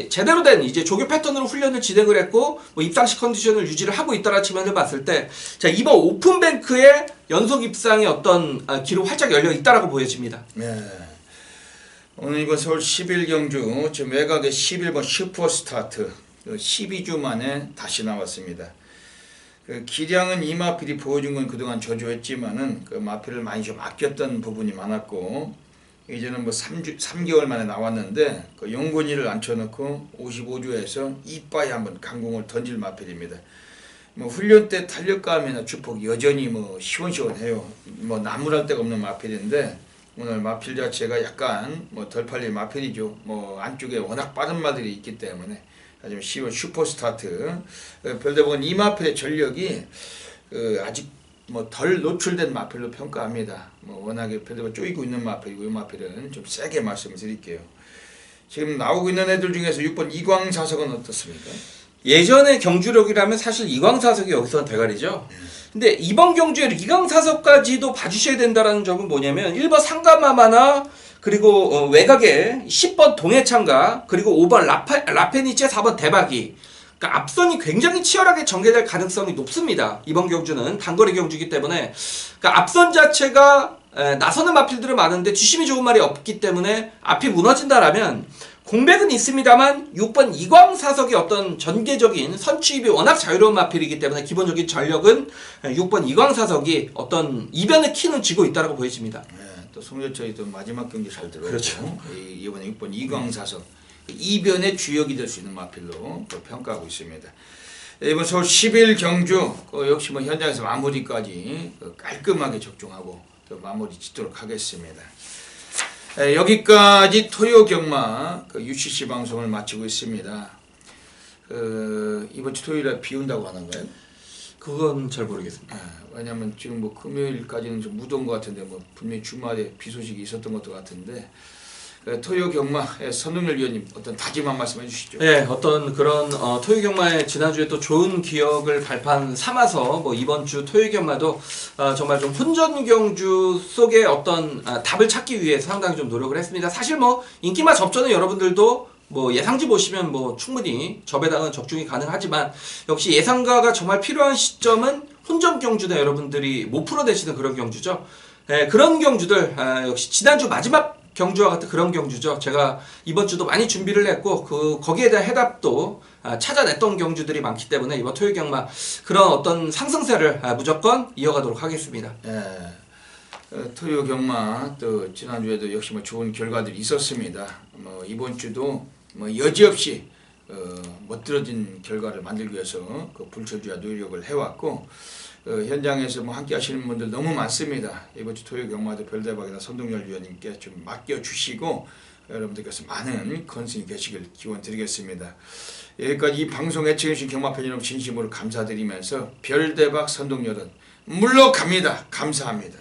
제대로 된 이제 조교 패턴으로 훈련을 진행을 했고 뭐 입상시 컨디션을 유지를 하고 있다는 측면을 봤을 때 자 이번 오픈뱅크의 연속 입상의 어떤 길은 활짝 열려 있다라고 보여집니다. 네. 오늘 이번 서울 11경주 지금 외곽의 11번 슈퍼스타트 12주 만에 다시 나왔습니다. 그 기량은 이 마필이 보여준 건 그동안 저조했지만은 그 마필을 많이 좀 아꼈던 부분이 많았고 이제는 뭐 3개월 만에 나왔는데 그 용곤이를 앉혀놓고 55주에서 이빠이 한번 강공을 던질 마필입니다. 뭐 훈련 때 탄력감이나 주폭 여전히 뭐 시원시원해요. 뭐 나무랄 데가 없는 마필인데 오늘 마필 자체가 약간 뭐 덜 팔릴 마필이죠. 뭐 안쪽에 워낙 빠른 마들이 있기 때문에 하지만 10월 슈퍼스타트 별대복은 이 마필의 전력이 아직 뭐 덜 노출된 마필로 평가합니다. 뭐 워낙에 별대복 쪼이고 있는 마필이고 이 마필은 좀 세게 말씀을 드릴게요. 지금 나오고 있는 애들 중에서 6번 이광사석은 어떻습니까? 예전의 경주력이라면 사실 이광사석이 여기서는 대가리죠. 근데 이번 경주에 이광사석까지도 봐주셔야 된다는 점은 뭐냐면 1번 상가마마나 그리고 외곽에 10번 동해창가 그리고 5번 라페니체 4번 대박이 그러니까 앞선이 굉장히 치열하게 전개될 가능성이 높습니다. 이번 경주는 단거리 경주이기 때문에 그러니까 앞선 자체가 나서는 마필들은 많은데 뒷심이 좋은 말이 없기 때문에 앞이 무너진다라면 공백은 있습니다만 6번 이광사석의 어떤 전개적인 선취입이 워낙 자유로운 마필이기 때문에 기본적인 전력은 6번 이광사석이 어떤 이변의 키는 쥐고 있다고 보여집니다. 네, 또 송재철이 또 마지막 경기 잘 들어오고 그렇죠. 이번에 6번 이광사석 이변의 주역이 될 수 있는 마필로 또 평가하고 있습니다. 이번 서울 10일 경주 역시 뭐 현장에서 마무리까지 깔끔하게 적중하고 또 마무리 짓도록 하겠습니다. 여기까지 토요 경마 UCC 방송을 마치고 있습니다. 이번 주 토요일에 비 온다고 하는가요? 그건 잘 모르겠습니다. 왜냐면 지금 뭐 금요일까지는 좀 무더운 것 같은데 뭐 분명히 주말에 비 소식이 있었던 것도 같은데 토요 경마 선동열 위원님 어떤 다짐 한 말씀 해주시죠. 네, 어떤 그런 토요 경마의 지난주에 또 좋은 기억을 발판 삼아서 뭐 이번 주 토요 경마도 정말 좀 혼전 경주 속의 어떤 답을 찾기 위해 상당히 좀 노력을 했습니다. 사실 뭐 인기마 접전은 여러분들도 뭐 예상지 보시면 뭐 충분히 접에다가 적중이 가능하지만 역시 예상가가 정말 필요한 시점은 혼전 경주다 여러분들이 못 풀어내시는 그런 경주죠. 네, 그런 경주들 역시 지난주 마지막 경주와 같은 그런 경주죠. 제가 이번 주도 많이 준비를 했고 거기에 대한 해답도 찾아냈던 경주들이 많기 때문에 이번 토요 경마 그런 어떤 상승세를 무조건 이어가도록 하겠습니다. 토요 경마 또 지난주에도 역시 뭐 좋은 결과들이 있었습니다. 뭐 이번 주도 뭐 여지없이 멋들어진 결과를 만들기 위해서 그 불철주야 노력을 해왔고 현장에서 뭐 함께 하시는 분들 너무 많습니다. 이번 주 토요 경마도 별대박이나 선동열 위원님께 좀 맡겨주시고 여러분들께서 많은 건승이 되시길 기원 드리겠습니다. 여기까지 이 방송 애청해주신 경마팬 여러분 진심으로 감사드리면서 별대박 선동열은 물러갑니다. 감사합니다.